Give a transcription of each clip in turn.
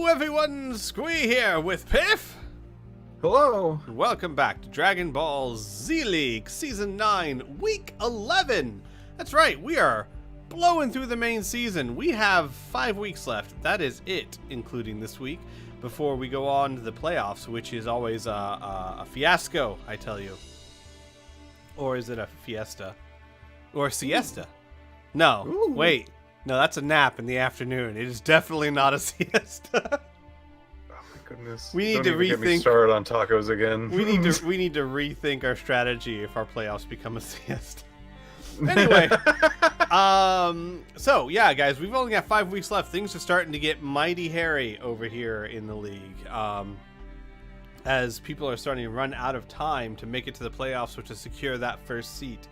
everyone, Squee here with Piff. Hello. Welcome back to Dragonball Z League Season 9, Week 11. That's right, we are blowing through the main season. We have 5 weeks left. That is it, including this week, before we go on to the playoffs, which is always a fiasco, I tell you. Or is it a fiesta? Or a siesta? No, Ooh. Wait. No, that's a nap in the afternoon. It is definitely not a siesta. Oh my goodness. We need Don't to even get me rethink- started on tacos again. We need to rethink our strategy if our playoffs become a siesta. Anyway, so yeah, guys, we've only got 5 weeks left. Things are starting to get mighty hairy over here in the league, as people are starting to run out of time to make it to the playoffs, or to secure that first seat.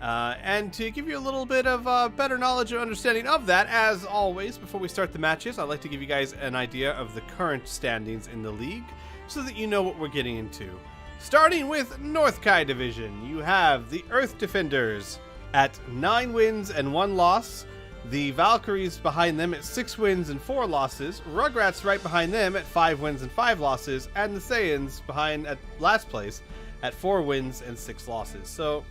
And to give you a little bit of better knowledge and understanding of that, as always, before we start the matches, I'd like to give you guys an idea of the current standings in the league, so that you know what we're getting into. Starting with North Kai Division, you have the Earth Defenders at 9 wins and 1 loss. The Valkyries behind them at 6 wins and 4 losses. Rugrats right behind them at 5 wins and 5 losses. And the Saiyans behind at last place at 4 wins and 6 losses. So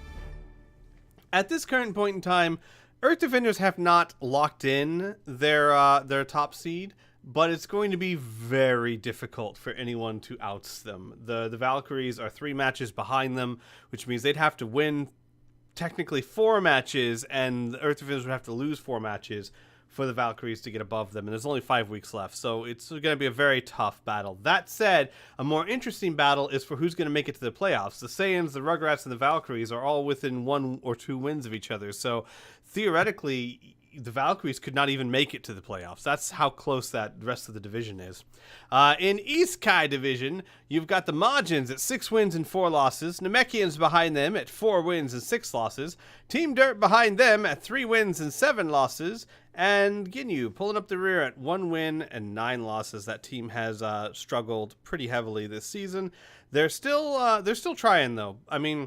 at this current point in time, Earth Defenders have not locked in their top seed, but it's going to be very difficult for anyone to oust them. The Valkyries are 3 matches behind them, which means they'd have to win technically 4 matches, and the Earth Defenders would have to lose 4 matches for the Valkyries to get above them, and there's only 5 weeks left, so it's going to be a very tough battle. That said, a more interesting battle is for who's going to make it to the playoffs. The Saiyans, the Rugrats, and the Valkyries are all within 1 or 2 wins of each other, so theoretically the Valkyries could not even make it to the playoffs. That's how close that rest of the division is. In East Kai Division, you've got the Majins at 6 wins and 4 losses. Namekians behind them at 4 wins and 6 losses. Team Derp behind them at 3 wins and 7 losses. And Ginyu pulling up the rear at 1 win and 9 losses. That team has struggled pretty heavily this season. They're still trying, though. I mean,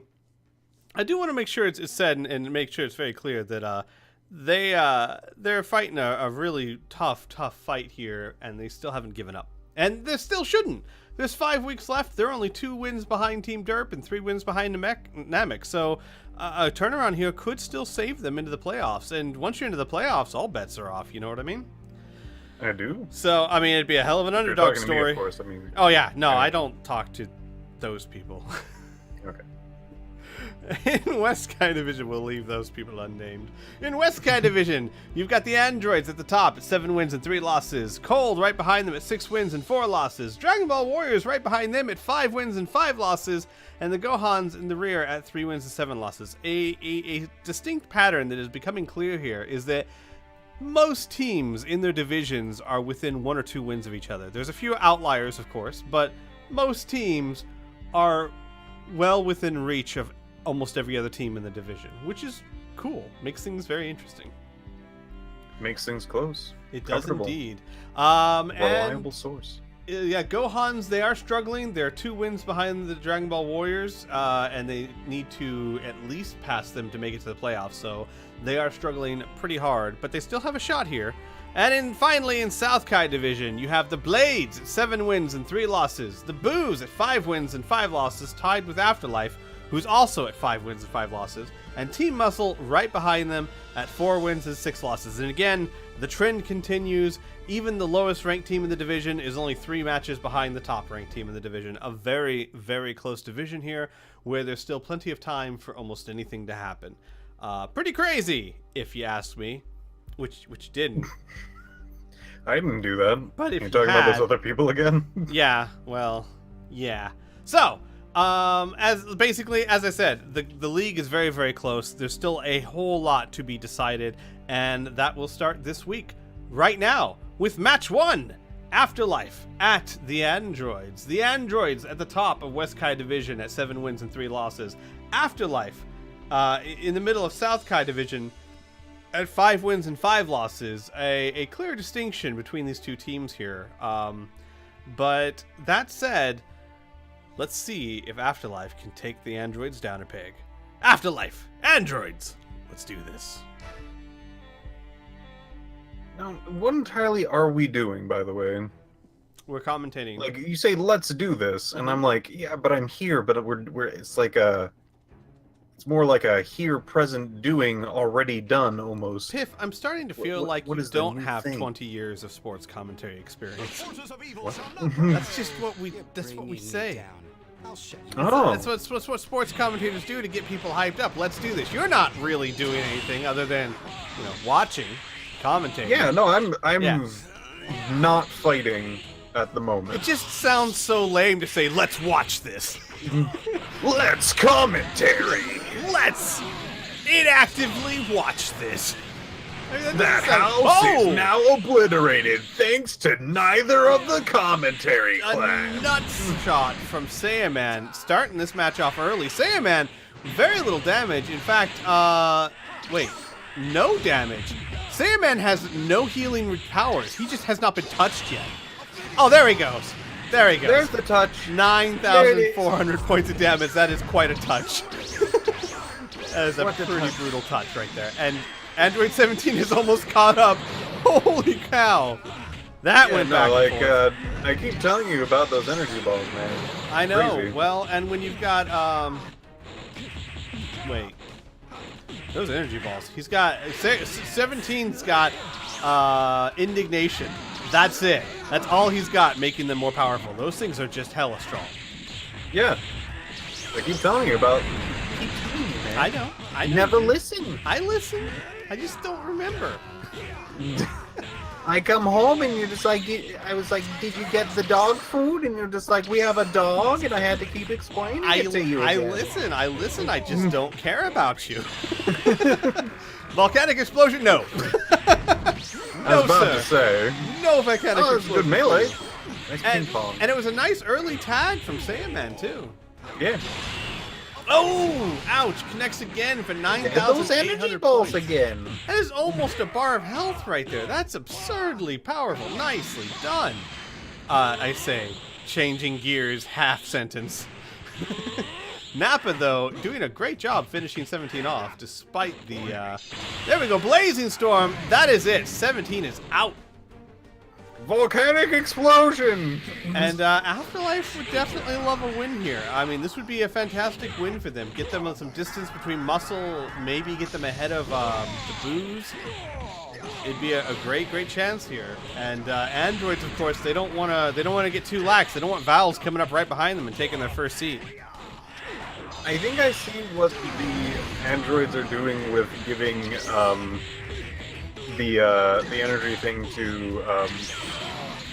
I do want to make sure it's said and make sure it's very clear that they're fighting a really tough fight here, and they still haven't given up, and they still shouldn't. There's 5 weeks left. They're only 2 wins behind Team Derp and 3 wins behind Namek. So a turnaround here could still save them into the playoffs. And once you're into the playoffs, all bets are off. You know what I mean? I do. So I mean, it'd be a hell of an underdog You're talking to me, story. of course. I mean, Oh yeah, no, I don't talk to those people. Okay. In West Kai Division, we'll leave those people unnamed. In West Kai Division, you've got the androids at the top at 7 wins and 3 losses. Cold right behind them at 6 wins and 4 losses. Dragon Ball Warriors right behind them at 5 wins and 5 losses. And the Gohans in the rear at 3 wins and 7 losses. A distinct pattern that is becoming clear here is that most teams in their divisions are within 1 or 2 wins of each other. There's a few outliers, of course, but most teams are well within reach of almost every other team in the division, which is cool. Makes things very interesting. Makes things close. It does indeed. Reliable source. Yeah, Gohans, they are struggling. They're 2 wins behind the Dragon Ball Warriors, and they need to at least pass them to make it to the playoffs, so they are struggling pretty hard, but they still have a shot here. And finally, in South Kai Division, you have the Blades at 7 wins and 3 losses. The Boos at 5 wins and 5 losses, tied with Afterlife, who's also at 5 wins and 5 losses, and Team Muscle right behind them at 4 wins and 6 losses. And again, the trend continues. Even the lowest ranked team in the division is only 3 matches behind the top ranked team in the division. A very, very close division here, where there's still plenty of time for almost anything to happen. Pretty crazy, if you ask me, which didn't. I didn't do that. But if you're talking about had- those other people again. Yeah, well, yeah. So, as I said, the league is very, very close. There's still a whole lot to be decided, and that will start this week, right now, with match 1, Afterlife at the Androids. The Androids at the top of West Kai Division at 7 wins and 3 losses. Afterlife in the middle of South Kai Division at 5 wins and 5 losses. A clear distinction between these two teams here. But that said, let's see if Afterlife can take the androids down a peg. Afterlife! Androids! Let's do this. Now, what entirely are we doing, by the way? We're commentating. Like, you say, let's do this, and I'm like, yeah, but I'm here, but it's like it's more like a here, present, doing, already done, almost. Piff, I'm starting to feel like what you is the don't new have thing? 20 years of sports commentary experience. What? That's just what we say. Oh. That's what sports commentators do to get people hyped up. Let's do this. You're not really doing anything other than, watching, commentating. Yeah, no, I'm Yeah. not fighting at the moment. It just sounds so lame to say, let's watch this. Let's commentary! Let's inactively watch this. I mean, That doesn't sound- house Oh! is now obliterated thanks to neither of the commentary A class. nuts shot from Saiyaman, starting this match off early. Saiyaman, very little damage. In fact, wait, no damage. Saiyaman has no healing powers. He just has not been touched yet. Oh, there he goes. There he goes. There's the touch. 9,400 points of damage. That is quite a touch. That is a What a pretty touch. brutal touch right there. And Android 17 is almost caught up. Holy cow. That Yeah, went no, back like, and forth. I keep telling you about those energy balls, man. I know. Crazy. Well, and when you've got, wait. Those energy balls. He's got, 17's got, indignation. That's it. That's all he's got, making them more powerful. Those things are just hella strong. Yeah. I keep telling you about. Keep telling you, man. I know. I know. Never dude. listen. I listen. I just don't remember. I come home and you're just like, I was like, did you get the dog food? And you're just like, we have a dog, and I had to keep explaining it to you. I again. listen. I just don't care about you. Volcanic explosion? No. I was No, about sir. to say. No volcanic Oh, it's a explosion. good melee. Nice And, ping pong. and it was a nice early tag from Saiyaman, too. Yeah. Oh, ouch. Connects again for And 9,800 those energy balls points. again. That is almost a bar of health right there. That's absurdly powerful. Nicely done. I say, changing gears half sentence. Nappa, though, doing a great job finishing 17 off, despite the, there we go, Blazing Storm. That is it. 17 is out. Volcanic explosion. And Afterlife would definitely love a win here. I mean, this would be a fantastic win for them. Get them some distance between muscle, maybe get them ahead of the Boos. It'd be a great chance here. And androids, of course, they don't want to get too lax. They don't want Valves coming up right behind them and taking their first seat. I think I see what the androids are doing with giving the energy thing to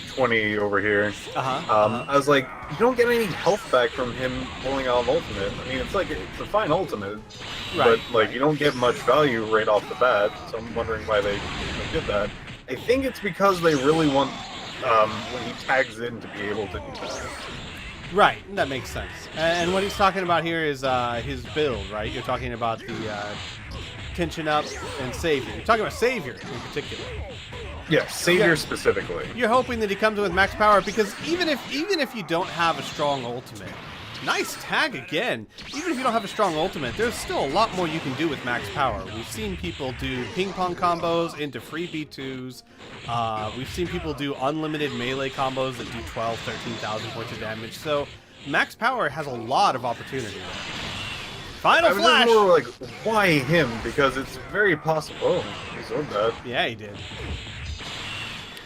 20 over here. I was like, you don't get any health back from him pulling out ultimate. I mean, it's a fine ultimate, Right. but like you don't get much value right off the bat. So I'm wondering why they did that. I think it's because they really want when he tags in to be able to do that. Right, that makes sense. And what he's talking about here is his build, right? You're talking about the tension up and savior. You're talking about savior in particular. Yeah, Savior Yeah. specifically. You're hoping that he comes in with max power because even if you don't have a strong ultimate, nice tag again. Even if you don't have a strong ultimate, there's still a lot more you can do with max power. We've seen people do ping pong combos into free B2s. We've seen people do unlimited melee combos that do 12, 13,000 points of damage. So max power has a lot of opportunity there. Final I was flash! just more like, why him? Because it's very possible. Oh, he sold that. Yeah, he did.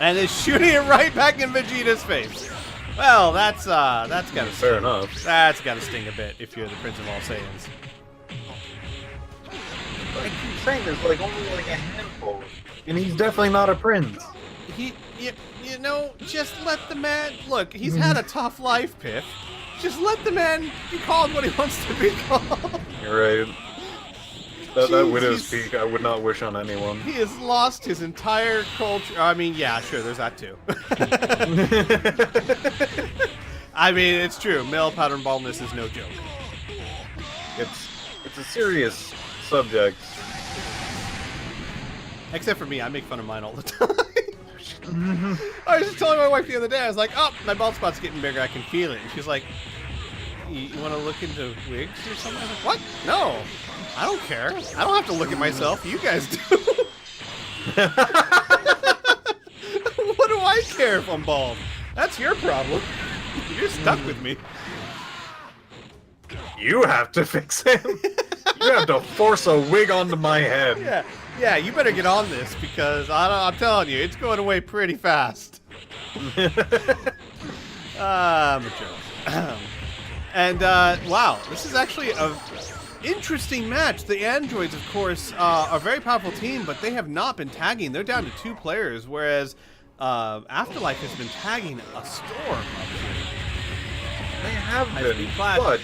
And is shooting it right back in Vegeta's face. Well, that's gotta sting. Fair enough. That's gotta sting a bit if you're the Prince of all Saiyans. I keep saying there's like only like a handful, and he's definitely not a prince. You know, just let the man look. He's had a tough life, Piff. Just let the man be called what he wants to be called. You're right. That Jeez, widow's peak, I would not wish on anyone. He has lost his entire culture. I mean, yeah, sure, there's that too. I mean, it's true. Male pattern baldness is no joke. It's a serious subject. Except for me, I make fun of mine all the time. I was just telling my wife the other day, I was like, oh, my bald spot's getting bigger, I can feel it. And she's like, you want to look into wigs or something? I was like, what? No, I don't care. I don't have to look at myself. You guys do. What do I care if I'm bald? That's your problem. You're stuck with me. You have to fix him. You have to force a wig onto my head. Yeah, you better get on this because I'm telling you, it's going away pretty fast. I'm a joke. And, wow, this is actually a interesting match. The androids, of course, are a very powerful team, but they have not been tagging. They're down to 2 players, whereas Afterlife has been tagging a storm up here. They have been, but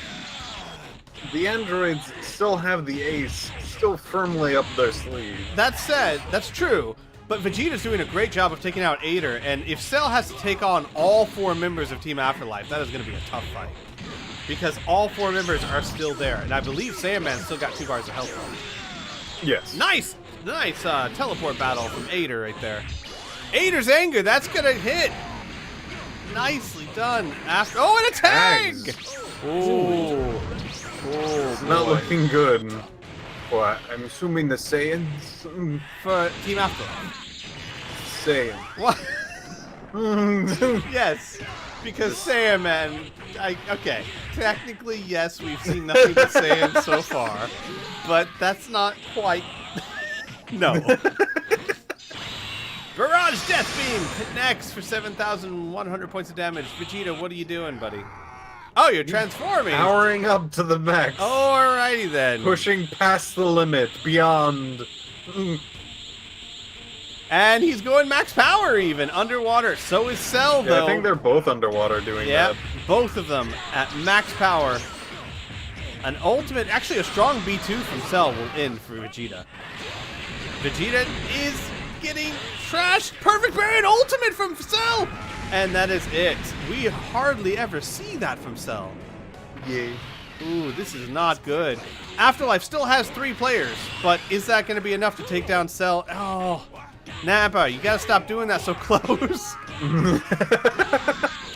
the androids still have the ace still firmly up their sleeve. That said, that's true, but Vegeta's doing a great job of taking out Aider, and if Cell has to take on all 4 members of Team Afterlife, that is going to be a tough fight. Because all 4 members are still there, and I believe Sandman still got 2 bars of health. Yes. Nice teleport battle from Aider right there. Aider's anger, that's going to hit. Nicely done. Oh, and a tag! Oh, not looking good. Well, I'm assuming the Saiyans? For Team Afterlife. Saiyan. What? Yes, because Saiyaman. Okay, technically yes, we've seen nothing but Saiyans so far, but that's not quite. No. Barrage Death Beam connects for 7,100 points of damage. Vegeta, what are you doing, buddy? Oh, you're transforming. Powering up to the max. Oh, alrighty then. Pushing past the limit, beyond. And he's going max power even, underwater. So is Cell, though. I think they're both underwater doing that. Yep, both of them at max power. An ultimate, actually a strong B2 from Cell will end for Vegeta. Vegeta is getting trashed. Perfect Baron ultimate from Cell. And that is it. We hardly ever see that from Cell. Yay. Ooh, this is not good. Afterlife still has 3 players, but is that going to be enough to take down Cell? Oh, Nappa, you got to stop doing that so close.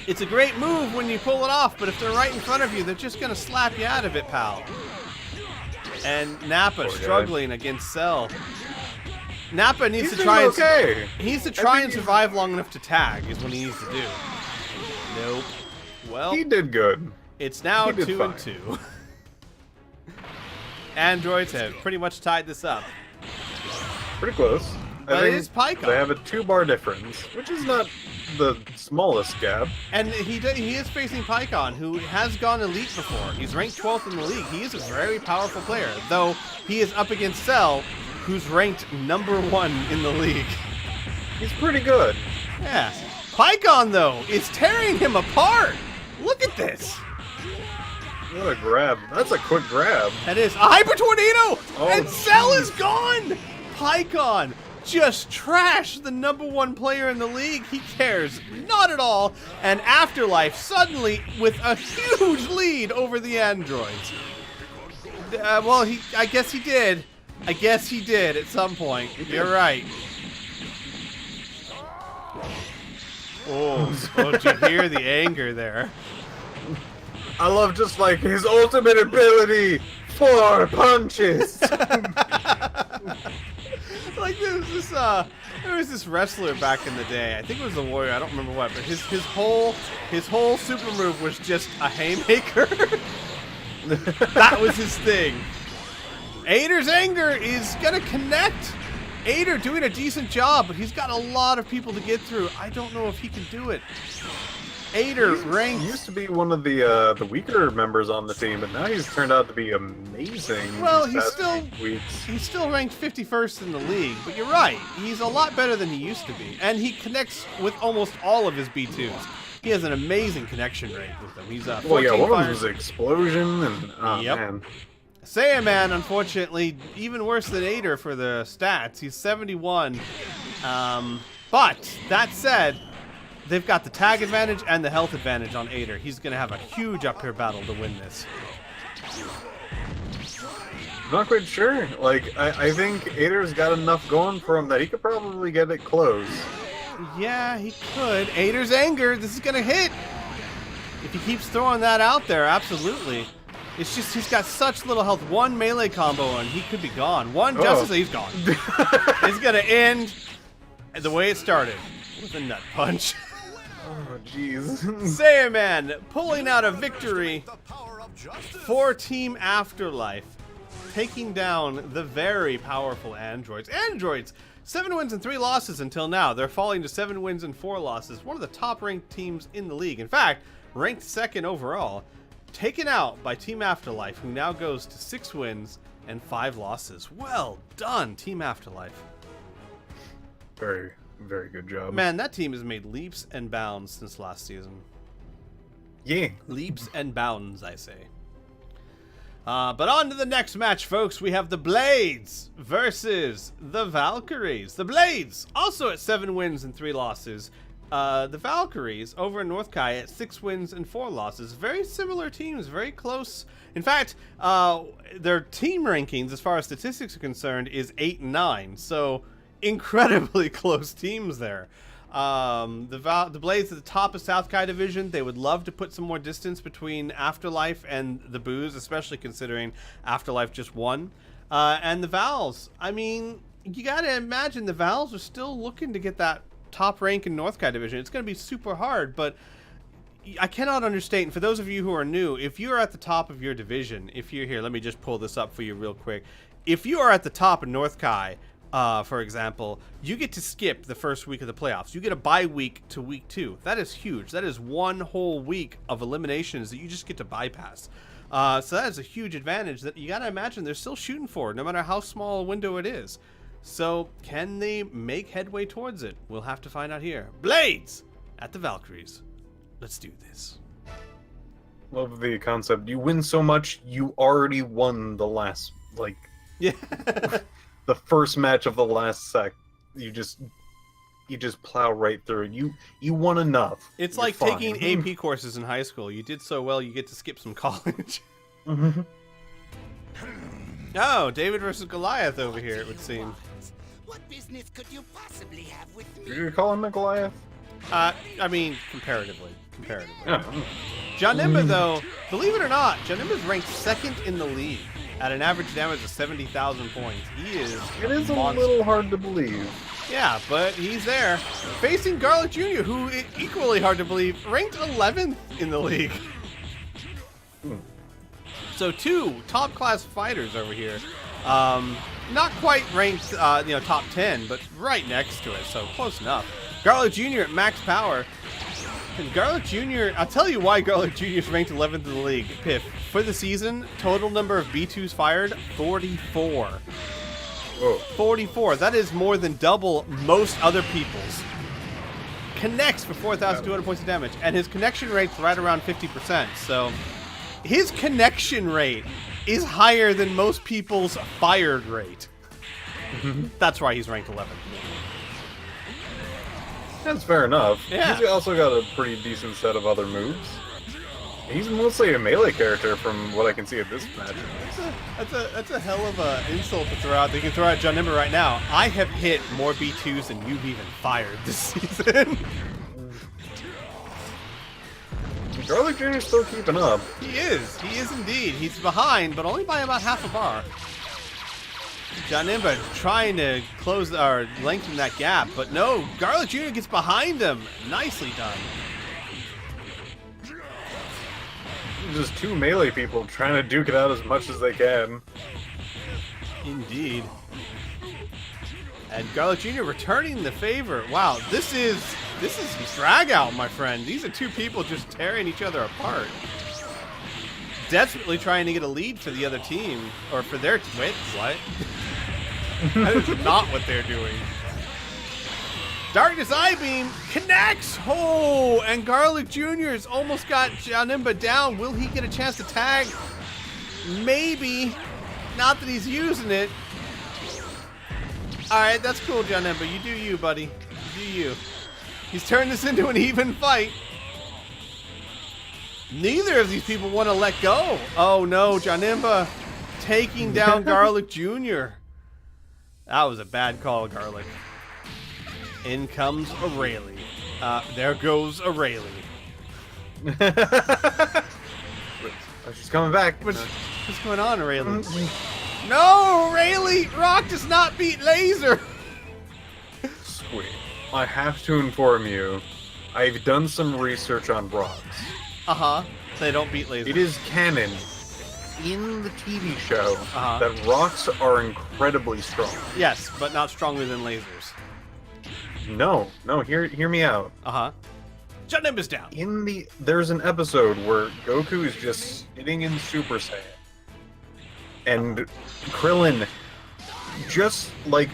It's a great move when you pull it off, but if they're right in front of you, they're just going to slap you out of it, pal. And Nappa struggling against Cell. Nappa needs to try and he needs to try and survive long enough to tag is what he needs to do. Nope. Well, he did good. It's now 2-2. Androids have pretty much tied this up. Pretty close. But it is Pycon. They have a 2-bar difference, which is not the smallest gap. And he is facing Pycon, who has gone elite before. He's ranked 12th in the league. He is a very powerful player, though he is up against Cell, who's ranked #1 in the league. He's pretty good. Yeah. Pycon, though, is tearing him apart. Look at this. What a grab. That's a quick grab. That is a Hyper Tornado! Oh, and Cell is gone! Pycon just trashed the #1 player in the league. He cares not at all. And Afterlife suddenly with a huge lead over the androids. Well, I guess he did. I guess he did at some point. You're right. Oh, did you hear the anger there? I love just like his ultimate ability, 4 punches. Like there was this wrestler back in the day. I think it was the Warrior. I don't remember what, but his whole super move was just a haymaker. That was his thing. Aider's anger is gonna connect. Aider doing a decent job, but he's got a lot of people to get through. I don't know if he can do it. Aider ranked. He used to be one of the weaker members on the team, but now he's turned out to be amazing. Well, he's still ranked 51st in the league, but you're right. He's a lot better than he used to be, and he connects with almost all of his B2s. He has an amazing connection rate with them. He's well, yeah, one of them was Explosion, and yep. Man. Saiyaman, unfortunately, even worse than Aider for the stats. He's 71. But that said, they've got the tag advantage and the health advantage on Aider. He's going to have a huge uphill battle to win this. Not quite sure. Like, I think Aider's got enough going for him that he could probably get it close. Yeah, he could. Aider's anger, this is going to hit. If he keeps throwing that out there, absolutely. It's just he's got such little health. One melee combo and he could be gone. One Justice, he's gone. It's going to end the way it started, with a nut punch. Oh, jeez. Saiyaman pulling out a victory for Team Afterlife, taking down the very powerful androids. Androids, 7 wins and 3 losses until now. They're falling to 7 wins and 4 losses. One of the top-ranked teams in the league. In fact, ranked 2nd overall. Taken out by Team Afterlife, who now goes to 6 wins and 5 losses. Well done, Team Afterlife. Very, very good job. Man, that team has made leaps and bounds since last season. Yeah. Leaps and bounds, I say. But on to the next match, folks. We have the Blades versus the Valkyries. The Blades, also at 7 wins and 3 losses. The Valkyries over in North Kai at 6 wins and 4 losses. Very similar teams, very close. In fact, their team rankings, as far as statistics are concerned, is 8 and 9. So incredibly close teams there. The Blades at the top of South Kai Division. They would love to put some more distance between Afterlife and the Boos, especially considering Afterlife just won. And the Vals, I mean, you got to imagine the Vals are still looking to get that top rank in North Kai Division. It's going to be super hard, but I cannot understand. For those of you who are new, if you're at the top of your division, if you're here, let me just pull this up for you real quick. If you are at the top of North Kai, for example, you get to skip the first week of the playoffs. You get a bye week to week 2. That is huge. That is 1 whole week of eliminations that you just get to bypass. So that is a huge advantage that you got to imagine they're still shooting for, no matter how small a window it is. So can they make headway towards it? We'll have to find out here. Blades at the Valkyries. Let's do this. Love the concept. You win so much, you already won the last, like... Yeah. The first match of the last sec. You just plow right through it. You won enough. It's You're like fine. taking AP courses in high school. You did so well, you get to skip some college. Mm-hmm. Oh, David versus Goliath over here, it would seem. What business could you possibly have with me? Did you call him a Goliath? I mean, comparatively. Yeah. Janimba, though, believe it or not, Janimba's ranked 2nd in the league at an average damage of 70,000 points. He is It is a little hard to believe. Yeah, but he's there. Facing Garlic Jr., who, equally hard to believe, ranked 11th in the league. So 2 top-class fighters over here. Not quite ranked, top 10, but right next to it, so close enough. Garlic Jr. at max power. And Garlic Jr., I'll tell you why Garlic Jr. is ranked 11th in the league. Piff, for the season, total number of B2s fired, 44. Whoa. 44. That is more than double most other people's. Connects for 4,200 points of damage, and his connection rate's right around 50%, so his connection rate is higher than most people's fired rate. That's why he's ranked 11th. That's fair enough. Yeah. He's also got a pretty decent set of other moves. He's mostly a melee character from what I can see at this match. That's a hell of an insult to throw out. They can throw out Janimba right now. I have hit more B2s than you've even fired this season. Garlic Jr. is still keeping up. He is indeed. He's behind, but only by about half a bar. Janimba trying to close or lengthen that gap, but no, Garlic Jr. gets behind him. Nicely done. Just 2 melee people trying to duke it out as much as they can. Indeed. And Garlic Jr. returning the favor. Wow, this is drag out, my friend. These are 2 people just tearing each other apart. Desperately trying to get a lead for the other team, or for their wait, what? That is not what they're doing. Darkness Eye Beam connects! Oh, and Garlic Jr.'s almost got Janimba down. Will he get a chance to tag? Maybe. Not that he's using it. Alright, that's cool, Janimba. You do you, buddy. You do you. He's turned this into an even fight. Neither of these people want to let go. Oh no, Janimba taking down Garlic Jr. That was a bad call, Garlic. In comes Aurelie. There goes Aurelie. Oh, she's coming back. What's going on, Aurelie? No, Aurelie! Rock does not beat Laser! Sweet. I have to inform you I've done some research on rocks. They don't beat lasers. It is canon in the TV show that rocks are incredibly strong. Yes, but not stronger than lasers. No, hear me out. Shut Nimbus down. There's an episode where Goku is just sitting in Super Saiyan, and Krillin just like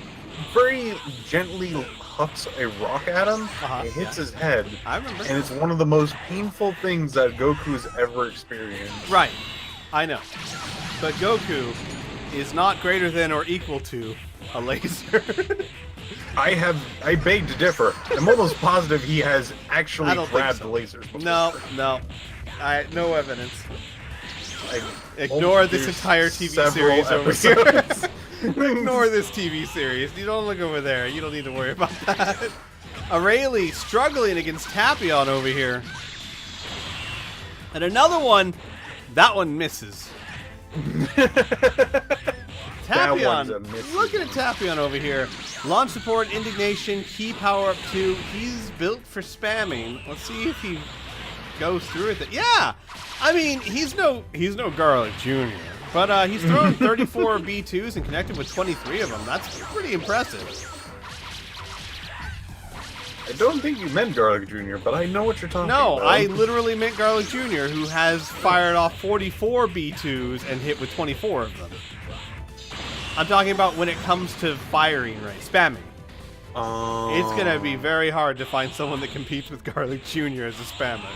very gently hucks a rock at him. It hits his head. I remember. And it's one of the most painful things that Goku's ever experienced. Right. I know. But Goku is not greater than or equal to a laser. I beg to differ. I'm almost positive he has actually grabbed lasers before. No. No evidence. Ignore this entire TV series over here. Ignore this TV series. You don't look over there. You don't need to worry about that. Rayleigh struggling against Tapion over here. And another one. That one misses. Tapion, looking at Tapion over here. Launch support, indignation, key power up 2. He's built for spamming. Let's see if he goes through with it. Yeah, I mean he's no Garlic Jr. But he's thrown 34 B2s and connected with 23 of them. That's pretty impressive. I don't think you meant Garlic Jr., but I know what you're talking about. No, I literally meant Garlic Jr., who has fired off 44 B2s and hit with 24 of them. I'm talking about when it comes to firing, right? Spamming. It's going to be very hard to find someone that competes with Garlic Jr. as a spammer.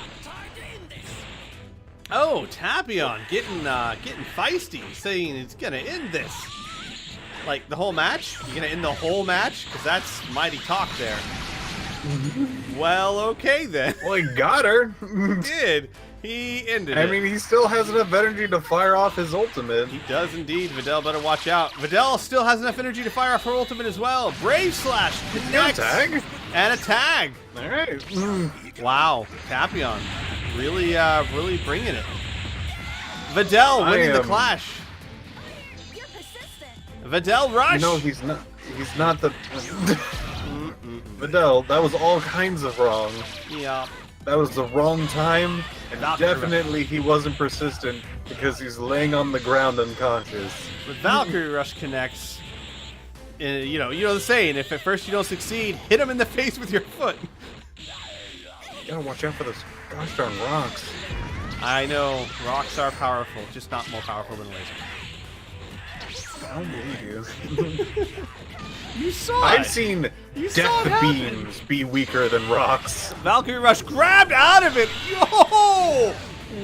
Oh, Tapion getting feisty, saying it's going to end this. Like, the whole match? You're going to end the whole match? Because that's mighty talk there. Well, okay then. Well, he got her. He did. He ended it. I mean, he still has enough energy to fire off his ultimate. He does indeed. Videl better watch out. Videl still has enough energy to fire off her ultimate as well. Brave Slash connects. Tag. And a tag. All right. Wow. Tapion really bringing it. Videl winning the clash. You're persistent. Videl rush. No, he's not the... Videl, that was all kinds of wrong. Yeah. That was the wrong time, and Valkyrie definitely he wasn't persistent because he's laying on the ground unconscious. But Valkyrie Rush connects. You know the saying, if at first you don't succeed, hit him in the face with your foot. You gotta watch out for those gosh darn rocks. I know, rocks are powerful, just not more powerful than lasers. I don't believe you. You saw I've seen death beams beams be weaker than rocks. Valkyrie Rush grabbed out of it. Yo!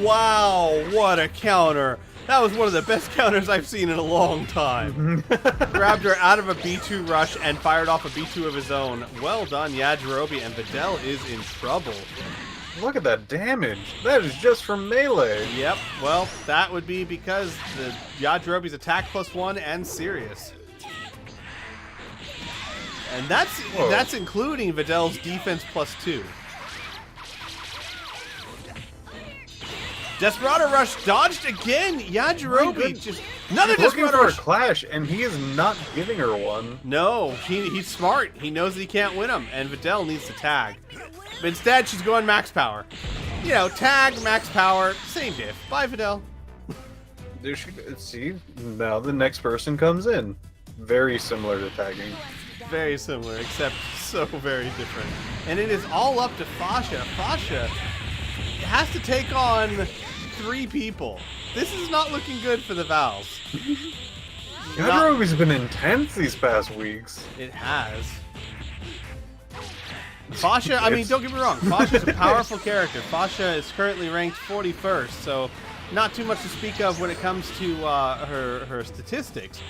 Wow, what a counter. That was one of the best counters I've seen in a long time. Grabbed her out of a B2 rush and fired off a B2 of his own. Well done, Yajirobe, and Videl is in trouble. Look at that damage. That is just from melee. Yep, well, that would be because the Yajirobe's attack +1 and serious. And that's including Videl's defense +2. Desperado Rush dodged again. Yajirobe just another Desperado Rush. For a clash, and he is not giving her one. No, he's smart. He knows that he can't win him, and Videl needs to tag. But instead, she's going max power. You know, tag, max power, same diff. Bye, Videl. There she see now the next person comes in. Very similar to tagging. Very similar, except so very different. And it is all up to Fasha. Fasha has to take on 3 people. This is not looking good for the Vals. Yajirobe's been intense these past weeks. It has. Fasha, I mean, don't get me wrong. Fasha's a powerful character. Fasha is currently ranked 41st, so not too much to speak of when it comes to her statistics.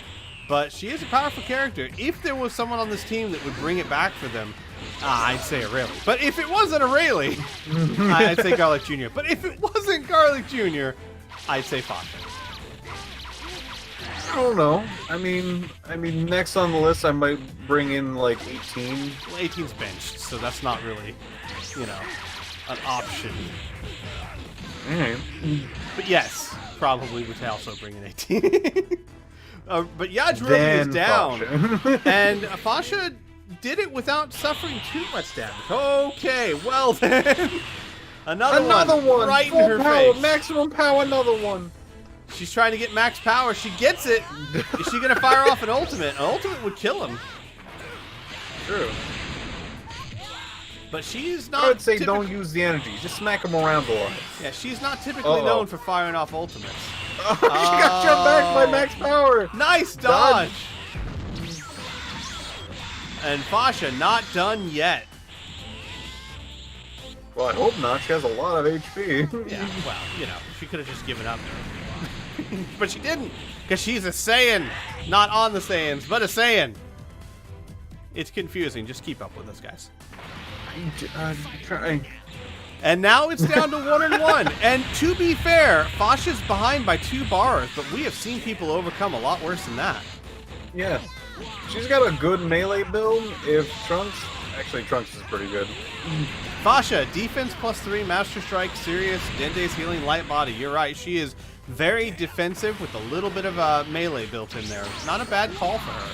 But she is a powerful character. If there was someone on this team that would bring it back for them, I'd say Rayleigh. But if it wasn't a Rayleigh, I'd say Garlic Jr. But if it wasn't Garlic Jr., I'd say Fasha. I don't know. I mean, next on the list, I might bring in like 18. Well, 18's benched, so that's not really, an option. All right. But yes, probably would also bring in 18. But Yajirobe is down. Fasha. And Fasha did it without suffering too much damage. Okay, well then. Another one right Full in her power, face. maximum power, another one. She's trying to get max power. She gets it. Is she going to fire off an ultimate? An ultimate would kill him. True. But she's not. I would say don't use the energy. Just smack him around a lot. Yeah, she's not typically known for firing off ultimates. Oh, she got jumped back by max power. Nice dodge. And Fasha not done yet. Well, I hope not. She has a lot of HP. Yeah, well, you know, she could have just given up there. But she didn't, because she's a Saiyan. Not on the Saiyans, but a Saiyan. It's confusing. Just keep up with us, guys. I'm trying. And now it's down to 1-1. And to be fair, Fasha's behind by 2 bars, but we have seen people overcome a lot worse than that. Yeah. She's got a good melee build. If Trunks... Actually, Trunks is pretty good. Fasha, defense +3, Master Strike, Serious, Dende's Healing, Light Body. You're right. She is very defensive with a little bit of melee built in there. Not a bad call for her.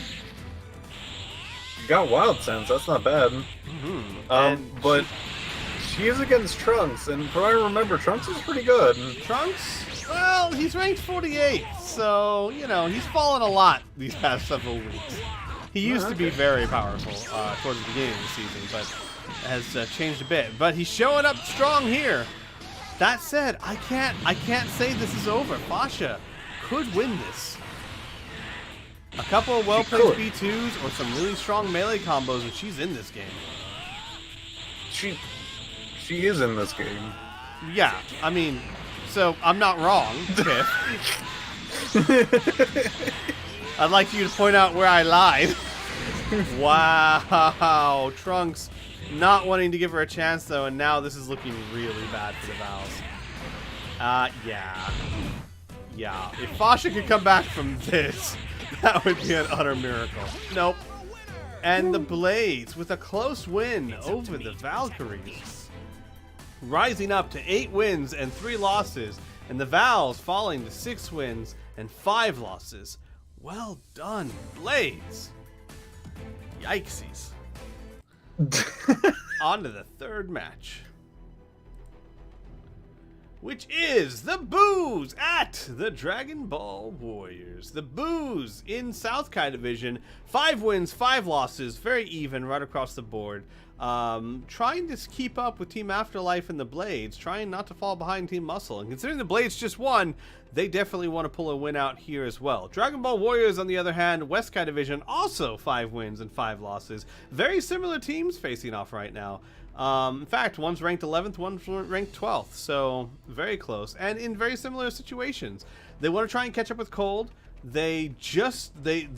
You got Wild Sense. That's not bad. But she is against Trunks, and from what I remember, Trunks is pretty good. Trunks, well, he's ranked 48, so, you know, he's fallen a lot these past several weeks. He used to be very powerful towards the beginning of the season, but has changed a bit. But he's showing up strong here. That said, I can't say this is over. Fasha could win this. A couple of well-placed B2s or some really strong melee combos, and she's in this game. She is in this game. Yeah, I mean, so I'm not wrong, Tiff. I'd like you to point out where I lied. Wow, Trunks not wanting to give her a chance though, and now this is looking really bad for the Vals. Yeah. If Fasha could come back from this, that would be an utter miracle. Nope. And the Blades with a close win over the Valkyries, rising up to 8 wins and 3 losses, and the Vals falling to 6 wins and 5 losses. Well done, Blades. Yikesies. On to the third match, which is the Boos at the Dragon Ball Warriors. The Boos in South Kai Division, 5 wins, 5 losses, very even right across the board. Trying to keep up with Team Afterlife and the Blades, trying not to fall behind Team Muscle. And considering the Blades just won, they definitely want to pull a win out here as well. Dragon Ball Warriors, on the other hand, West Kai Division, also 5 wins and 5 losses. Very similar teams facing off right now. In fact, one's ranked 11th, one's ranked 12th, so very close. And in very similar situations. They want to try and catch up with Cold. The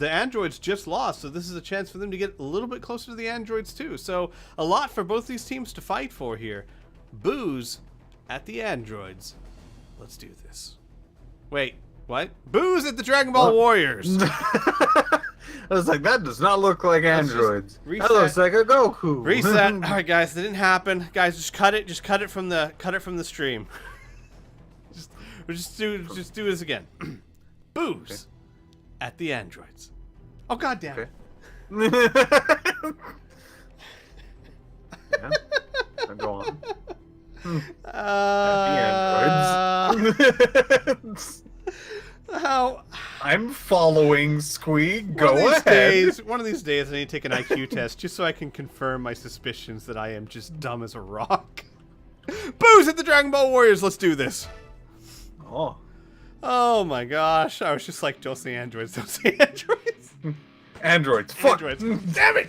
androids just lost, so this is a chance for them to get a little bit closer to the androids too. So a lot for both these teams to fight for here. Boos at the androids. Let's do this. Wait, what? Boos at the Dragon Ball Warriors. I was like, that does not look like androids. That looks like a Goku. Reset. All right, guys, that didn't happen. Guys, just cut it. Just cut it from the stream. just do this again. Boos at the androids. Oh, god damn it. Yeah. Go on. At the androids. How? I'm following Squeak. Go ahead. One of these days, I need to take an IQ test just so I can confirm my suspicions that I am just dumb as a rock. Boos at the Dragon Ball Warriors. Let's do this. Oh my gosh. I was just like, don't say androids. Don't say androids. Androids. Fuck. Androids. Damn it.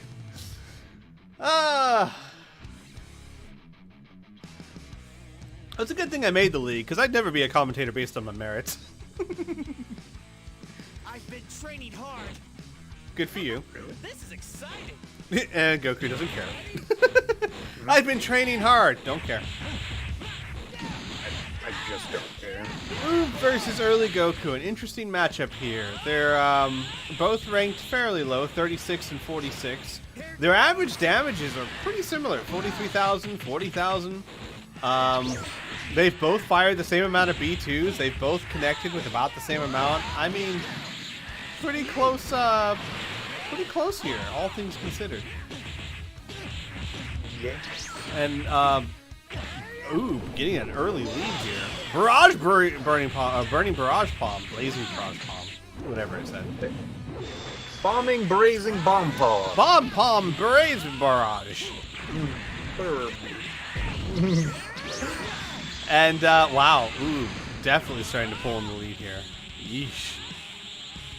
It's a good thing I made the league, because I'd never be a commentator based on my merits. I've been training hard. Good for you. This is exciting. And Goku doesn't care. I've been training hard. Don't care. I just don't care. Oob versus early Goku. An interesting matchup here. They're both ranked fairly low, 36 and 46. Their average damages are pretty similar, 43,000, 40,000. They've both fired the same amount of B2s. They've both connected with about the same amount. I mean, pretty close here, all things considered. Yeah. And, ooh, getting an early lead here. Barrage burning barrage palm. Blazing barrage palm. Whatever it said. Bombing, brazing, bomb paw. Bomb palm brazen barrage. And, wow. Ooh, definitely starting to pull in the lead here. Yeesh.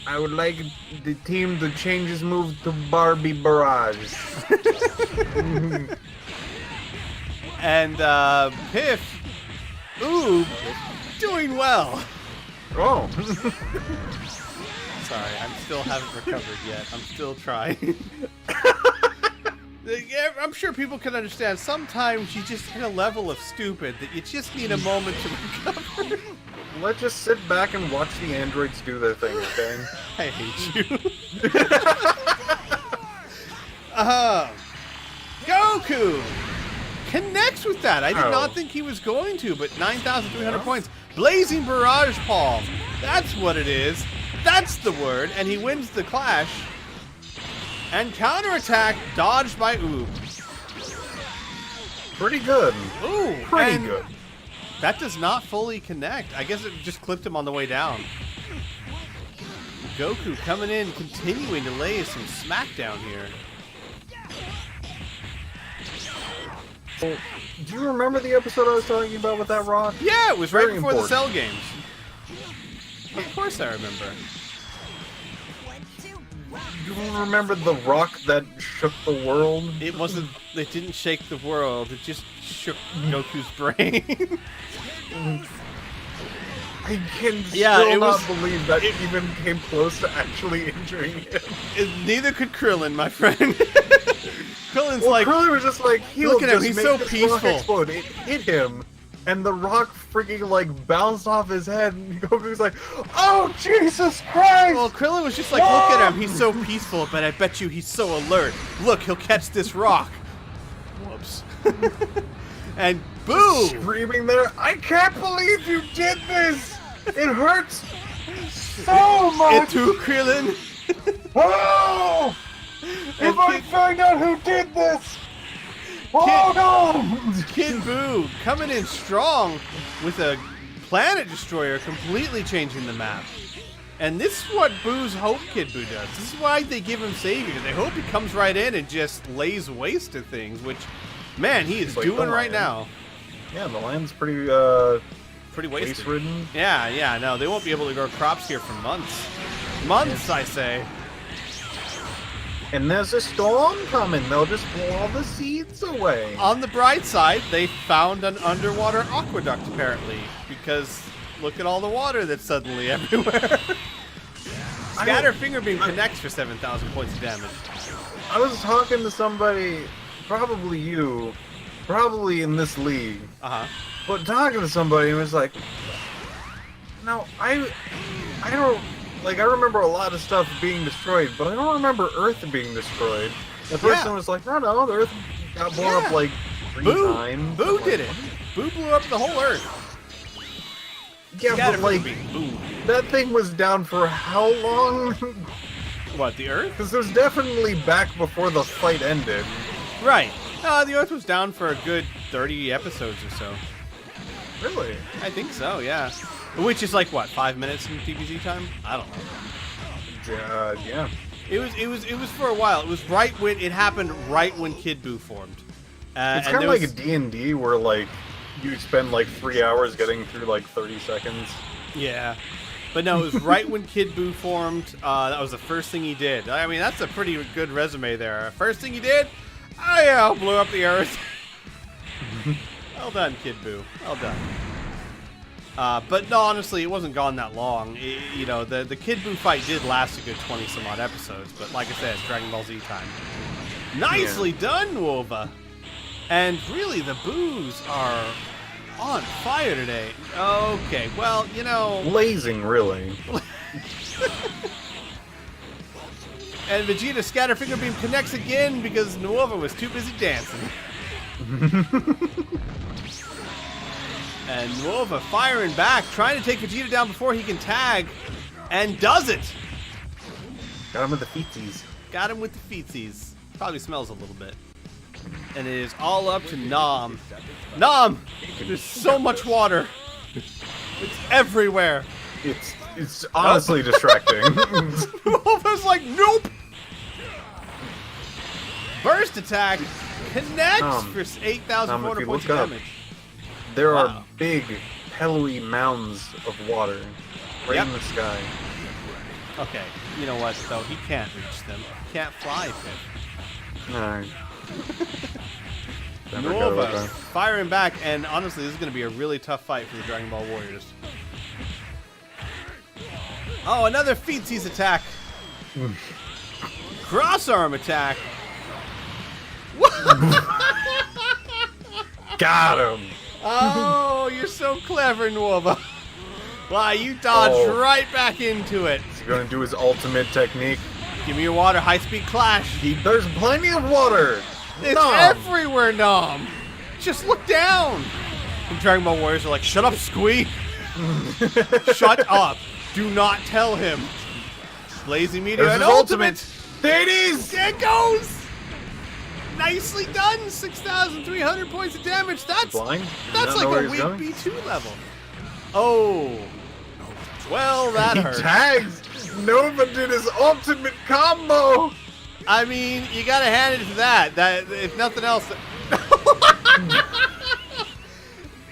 I would like the team to change his move to Barbie Barrage. And, Piff. Ooh, doing well. Oh. Sorry, I still haven't recovered yet. I'm still trying. I'm sure people can understand. Sometimes you just hit a level of stupid that you just need a moment to recover. Let's just sit back and watch the androids do their thing, okay? I hate you. Goku connects with that. I did not think he was going to, but 9,300 points. Blazing Barrage Palm. That's what it is. That's the word. And he wins the clash. And counterattack dodged by Oob. Pretty good. Ooh, Pretty good. That does not fully connect. I guess it just clipped him on the way down. Goku coming in, continuing to lay some smackdown here. Well, do you remember the episode I was talking about with that rock? Yeah, it was right Very before the important. Cell games. Of course I remember. Do you remember the rock that shook the world? It wasn't, it didn't shake the world, it just shook Goku's brain. I can Yeah, still it not was- believe that it even came close to actually injuring him. Neither could Krillin, my friend. Krillin's Well, like, Krillin was just like, he'll look at him, just he's make so this peaceful. rock explode. It hit him, and the rock freaking like bounced off his head, and Goku's like, oh, Jesus Christ! well, Krillin was just like, look at him, he's so peaceful, but I bet you he's so alert. Look, he'll catch this rock. Whoops. And boom! Screaming there, I can't believe you did this! It hurts so It much! took Krillin. Oh! And If I Kid, find out who did this! Oh no! Kid Buu coming in strong with a planet destroyer, completely changing the map. And this is what Boo's hope Kid Buu does. This is why they give him Savior. They hope he comes right in and just lays waste to things, which, man, he is Like the doing right lion. now. Yeah, the land's pretty, Pretty wasted. waste-ridden. Yeah, no, they won't be able to grow crops here for months. Months, I say. And there's a storm coming. They'll just blow all the seeds away. On the bright side, they found an underwater aqueduct, apparently, because look at all the water that's suddenly everywhere. Scatter Finger Beam connects for 7,000 points of damage. I was talking to somebody, probably you, probably in this league, Uh-huh. but talking to somebody and was like, no, I don't, like, I remember a lot of stuff being destroyed, but I don't remember Earth being destroyed. The person Yeah. was like, no, the Earth got blown up Yeah. like 3 Boo! times. Boo did it! Boo blew up the whole Earth. Yeah, Scatter but like, Finger Beam. Boo. that thing was down for how long? What, the Earth? Because it was definitely back before the fight ended. Right. The Earth was down for a good 30 episodes or so. Really? I think so, yeah. Which is like, what, 5 minutes in TBZ time? I don't know. Yeah. It was for a while. It was right when it happened. Right when Kid Buu formed. It's and kind of there like was- a D&D where like you spend like 3 hours getting through like 30 seconds. Yeah, but no, it was right when Kid Buu formed. That was the first thing he did. I mean, that's a pretty good resume there. First thing he did, oh yeah, blew up the Earth. Well done, Kid Buu. Well done. But no, honestly, it wasn't gone that long. You know, the Kid Buu fight did last a good 20 some odd episodes. But like I said, it's Dragon Ball Z time. Nicely done, Wova. And really, the Boos are on fire today. Okay, well, you know. Blazing, really. And Vegeta Scatter Finger Beam connects again because Nuova was too busy dancing. And Nuova firing back, trying to take Vegeta down before he can tag, and does it! Got him with the feetsies. Got him with the feetsies. Probably smells a little bit. And it is all up to Nam. Nam! There's so much water. It's everywhere. It's honestly distracting. Wolf's like, nope! Burst attack connects for 8,400 points of damage. There are big, pillowy mounds of water right in the sky. Okay, you know what, though? He can't reach them. He can't fly, Pip. Alright. Nova firing back, and honestly, this is going to be a really tough fight for the Dragon Ball Warriors. Oh, another feetsies attack. Cross arm attack. Got him. Oh, you're so clever, Nova. Wow, you dodged right back into it. He's going to do his ultimate technique. Give me your water, high-speed clash. There's plenty of water. It's everywhere, Nom. Just look down. The Dragon Ball Warriors are like, shut up, Squee. Shut up. Do not tell him. Lazy Meteor and ultimate. There it is. There it goes. Nicely done. 6,300 points of damage. That's blind. That's like a weak B2 level. Oh. Well, that hurt. He tags. Nova did his ultimate combo. I mean, you gotta hand it to that. If nothing else.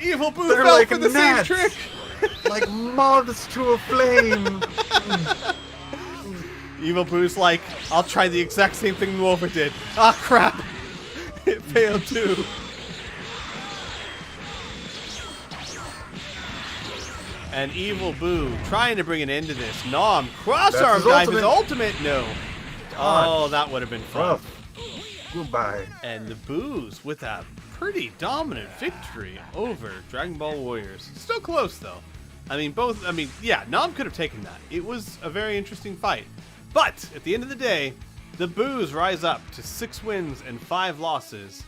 Evil Boo fell like for the same trick. Like moths to a flame. Evil Boo's like, I'll try the exact same thing Nova did. Ah, crap. It failed too. And Evil Boo trying to bring an end to this. Nom, cross-arm dive, his ultimate. No. Oh, that would have been fun. Rough. Goodbye. And the Boos with a pretty dominant victory over Dragon Ball Warriors. Still close, though. Yeah, Nom could have taken that. It was a very interesting fight. But, at the end of the day, the Boos rise up to 6 wins and 5 losses.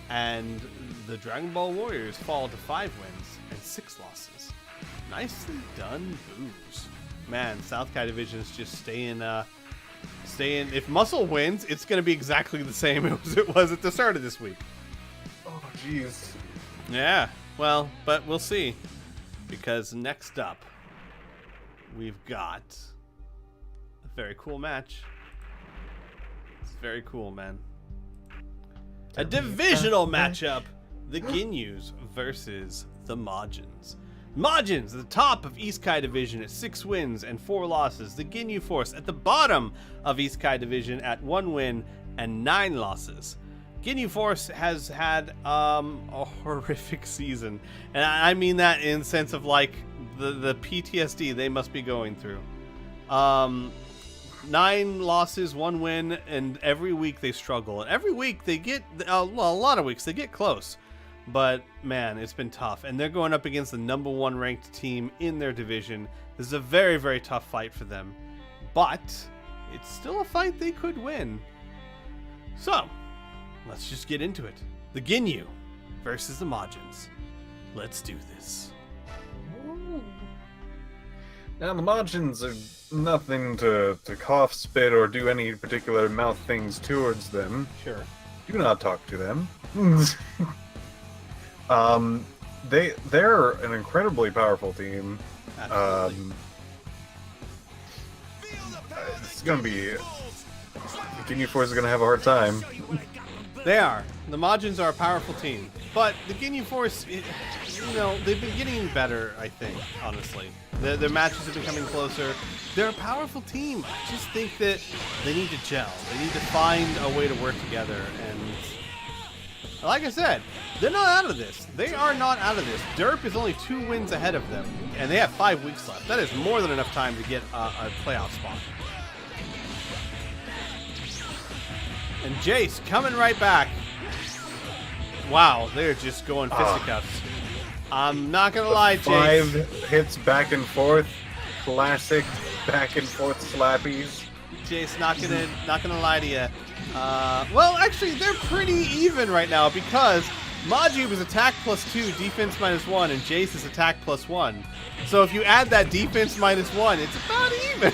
And the Dragon Ball Warriors fall to 5 wins and 6 losses. Nicely done, Boos. Man, South Kai Division is just staying. If Muscle wins, it's going to be exactly the same as it was at the start of this week. Oh, jeez. Yeah, well, but we'll see. Because next up, we've got a very cool match. It's very cool, man. A divisional matchup. The Ginyus versus the Majins. Majins at the top of East Kai Division at 6 wins and 4 losses. The Ginyu Force at the bottom of East Kai Division at 1 win and 9 losses. Ginyu Force has had a horrific season. And I mean that in the sense of like the PTSD they must be going through. 9 losses, 1 win, and every week they struggle. And every week they get, a lot of weeks they get close. But, man, it's been tough. And they're going up against the #1 ranked team in their division. This is a very, very tough fight for them. But it's still a fight they could win. So, let's just get into it. The Ginyu versus the Majins. Let's do this. Now, the Majins are nothing to cough, spit, or do any particular mouth things towards them. Sure. Do not talk to them. They're an incredibly powerful team. It's gonna be. Ginyu Force is gonna have a hard time. They are. The Majins are a powerful team, but the Ginyu Force, they've been getting better. I think, honestly, their matches have been coming closer. They're a powerful team. I just think that they need to gel. They need to find a way to work together. And like I said, they're not out of this. They are not out of this. Derp is only 2 wins ahead of them, and they have 5 weeks left. That is more than enough time to get a playoff spot. And Jace coming right back. Wow, they're just going fisticuffs. I'm not gonna lie, Jace. 5 hits back and forth, classic back and forth slappies. Jace, not gonna lie to you. Well, actually, they're pretty even right now because Majib is attack +2, defense -1, and Jace is attack +1. So if you add that defense -1, it's about even.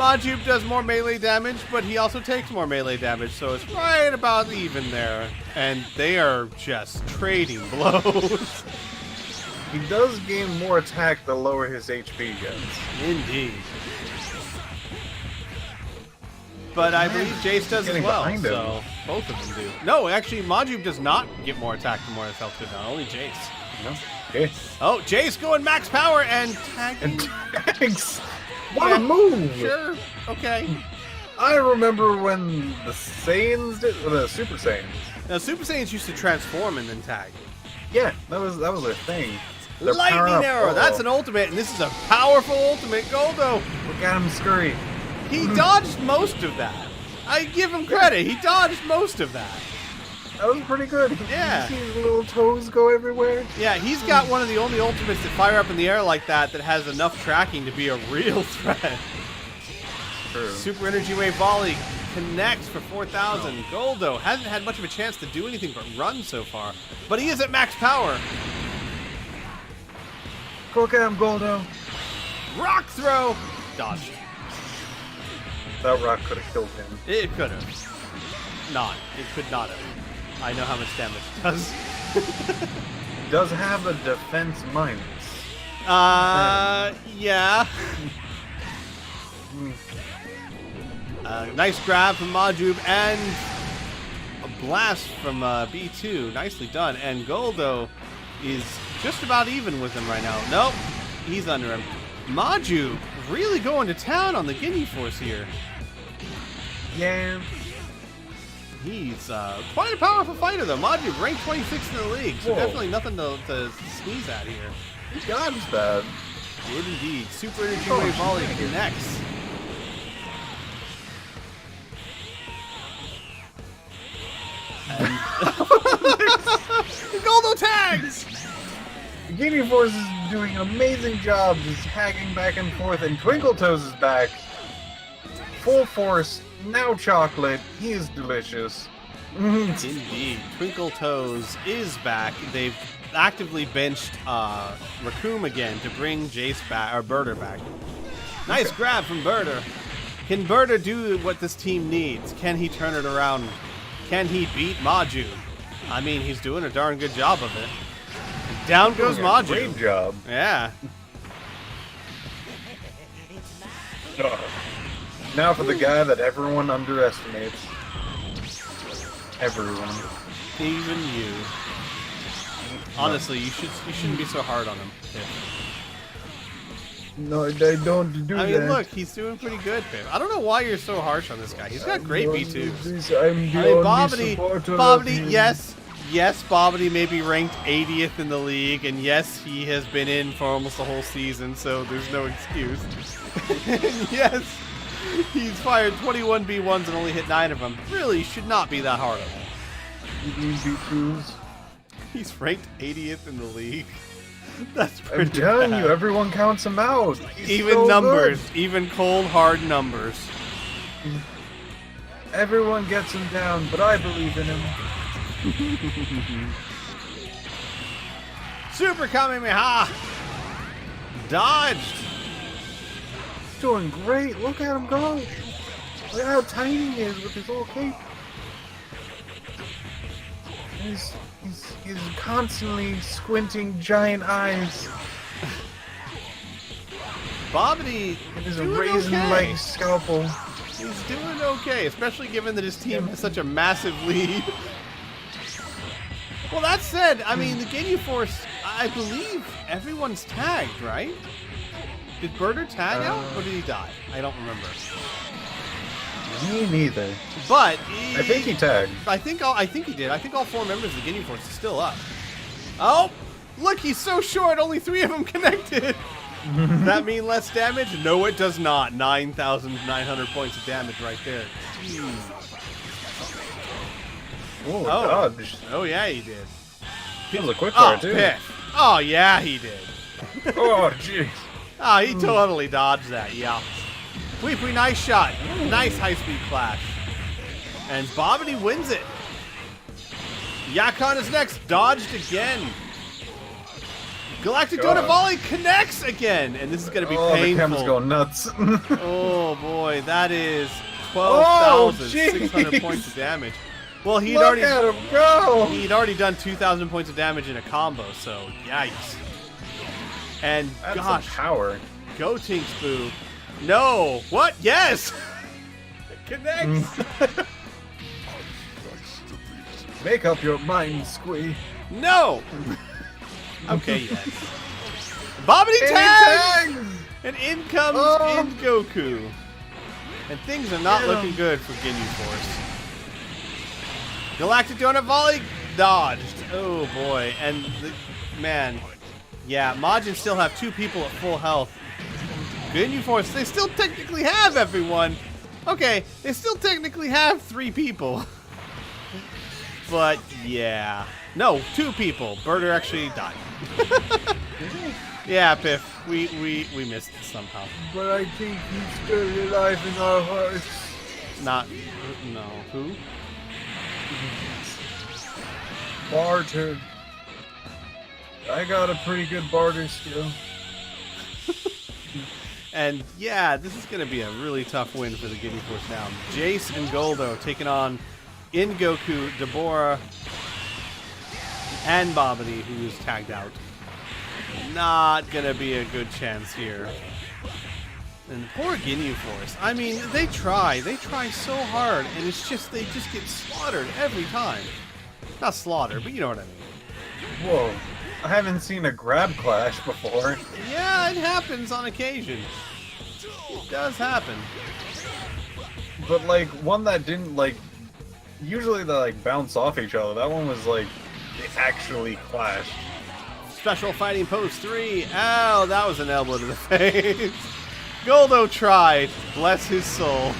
Majub does more melee damage, but he also takes more melee damage, so it's right about even there. And they are just trading blows. He does gain more attack the lower his HP gets. Indeed. But I believe Jace does as Getting well, behind him. so both of them do. No, actually, Majub does not get more attack the more his health goes down, only Jace. No? Okay. Oh, Jace going max power and tagging. And tags! What Yeah, a move! Sure, okay. I remember when the Saiyans did, or the Super Saiyans. Now, Super Saiyans used to transform and then tag. Yeah, that was their thing. Their Lightning power-up- arrow, that's an ultimate, and this is a powerful ultimate, Goldo. Look at him scurry. He dodged most of that. I give him credit, he dodged most of that. That was pretty good. Yeah. You see his little toes go everywhere? Yeah, he's got one of the only ultimates that fire up in the air like that has enough tracking to be a real threat. True. Super Energy Wave Volley connects for 4,000. Goldo hasn't had much of a chance to do anything but run so far, but he is at max power. Look at him, Goldo. Rock throw! Dodged. That rock could have killed him. It could have. Not. It could not have. I know how much damage it does. Does have a defense minus. Yeah. Nice grab from Majub and a blast from B2. Nicely done. And Goldo is just about even with him right now. Nope. He's under him. Majub really going to town on the Ginyu Force here. Yeah. He's quite a powerful fighter, though. Majub ranked 26th in the league, so Whoa. definitely nothing to sneeze at here. He dodged that. Good indeed. Super Energy Oh, Wave Volley shit. connects. And Goldo tags! The Ginyu Force is doing an amazing job just hacking back and forth, and Twinkle Toes is back. Full force, now chocolate. He is delicious. Indeed. Twinkle Toes is back. They've actively benched Raccoon again to bring Jace back, or Birder back. Nice grab from Birder. Can Birder do what this team needs? Can he turn it around? Can he beat Majub? I mean, he's doing a darn good job of it. And down goes Doing a Majub. Great job. Yeah. Now for the guy that everyone underestimates. Everyone. Even you. Honestly, you shouldn't be so hard on him. No, they don't do I that. mean, look, he's doing pretty good, Pip. I don't know why you're so harsh on this guy. He's got great B2s. I'm I mean, the only Bobbity, supporter of Bobbity, him. yes, Bobbity may be ranked 80th in the league, and yes, he has been in for almost the whole season, so there's no excuse. And yes, he's fired 21 B1s and only hit 9 of them. Really should not be that hard on him. These B2s. He's ranked 80th in the league. That's I'm pretty telling bad. you, everyone counts him out. He's Even so numbers, good. even cold, hard numbers. Everyone gets him down, but I believe in him. Super Kamehameha! Dodged! He's doing great. Look at him go. Look at how tiny he is with his little cape. He's constantly squinting giant eyes. Bobbity And his doing raisin-like okay. scalpel. He's doing okay, especially given that his team has such a massive lead. Well, that said, I mean, the Ginyu Force, I believe everyone's tagged, right? Did Birder tag out, or did he die? I don't remember. Me neither. But I think he tagged. I think he did. I think all 4 members of the Ginyu Force are still up. Oh, look, he's so short. Only 3 of them connected. Does that mean less damage? No, it does not. 9,900 points of damage right there. Jeez. Oh, dodged. Oh yeah, he did. He was a quick Oh, fire too. Piff. Oh yeah, he did. Oh, jeez. Oh, he totally dodged that. Yeah. Weepy, nice shot. Nice high-speed clash. And Bobbity wins it. Yakon is next. Dodged again. Galactic God. Donut Volley connects again, and this is going to be Oh, the painful. chem's going nuts. Oh boy, that is Oh, 12,600 jeez. points of damage. Well, he'd Look already at him go! he'd already done 2,000 points of damage in a combo, so yikes. And That's gosh, some power. go Tinks Boo. No, what? Yes, it connects. Make up your mind, Squee. No. Okay, yes. Bobbity And he tag, tags! and in comes Oh. In Goku, and things are not Get him. looking good for Ginyu Force. Galactic Donut Volley dodged. Oh boy, and man, yeah, Majins still have 2 people at full health. Ginyu Force, they still technically have everyone. Okay, they still technically have 3 people. But yeah, no, 2 people. Birder actually died. Yeah, Piff, we missed it somehow. But I think he's still alive in our hearts. Not, no, who? Barter. I got a pretty good barter skill. And yeah, this is going to be a really tough win for the Ginyu Force now. Jace and Goldo taking on In Goku, Deborah, and Bobbity, who is tagged out. Not going to be a good chance here. And poor Ginyu Force. I mean, they try so hard, and it's just, they just get slaughtered every time. Not slaughter, but you know what I mean. Whoa. I haven't seen a grab clash before. Yeah, it happens on occasion. It does happen. But like one that didn't like usually they like bounce off each other. That one was like they actually clashed. Special fighting pose 3. Ow, that was an elbow to the face. Goldo tried, bless his soul,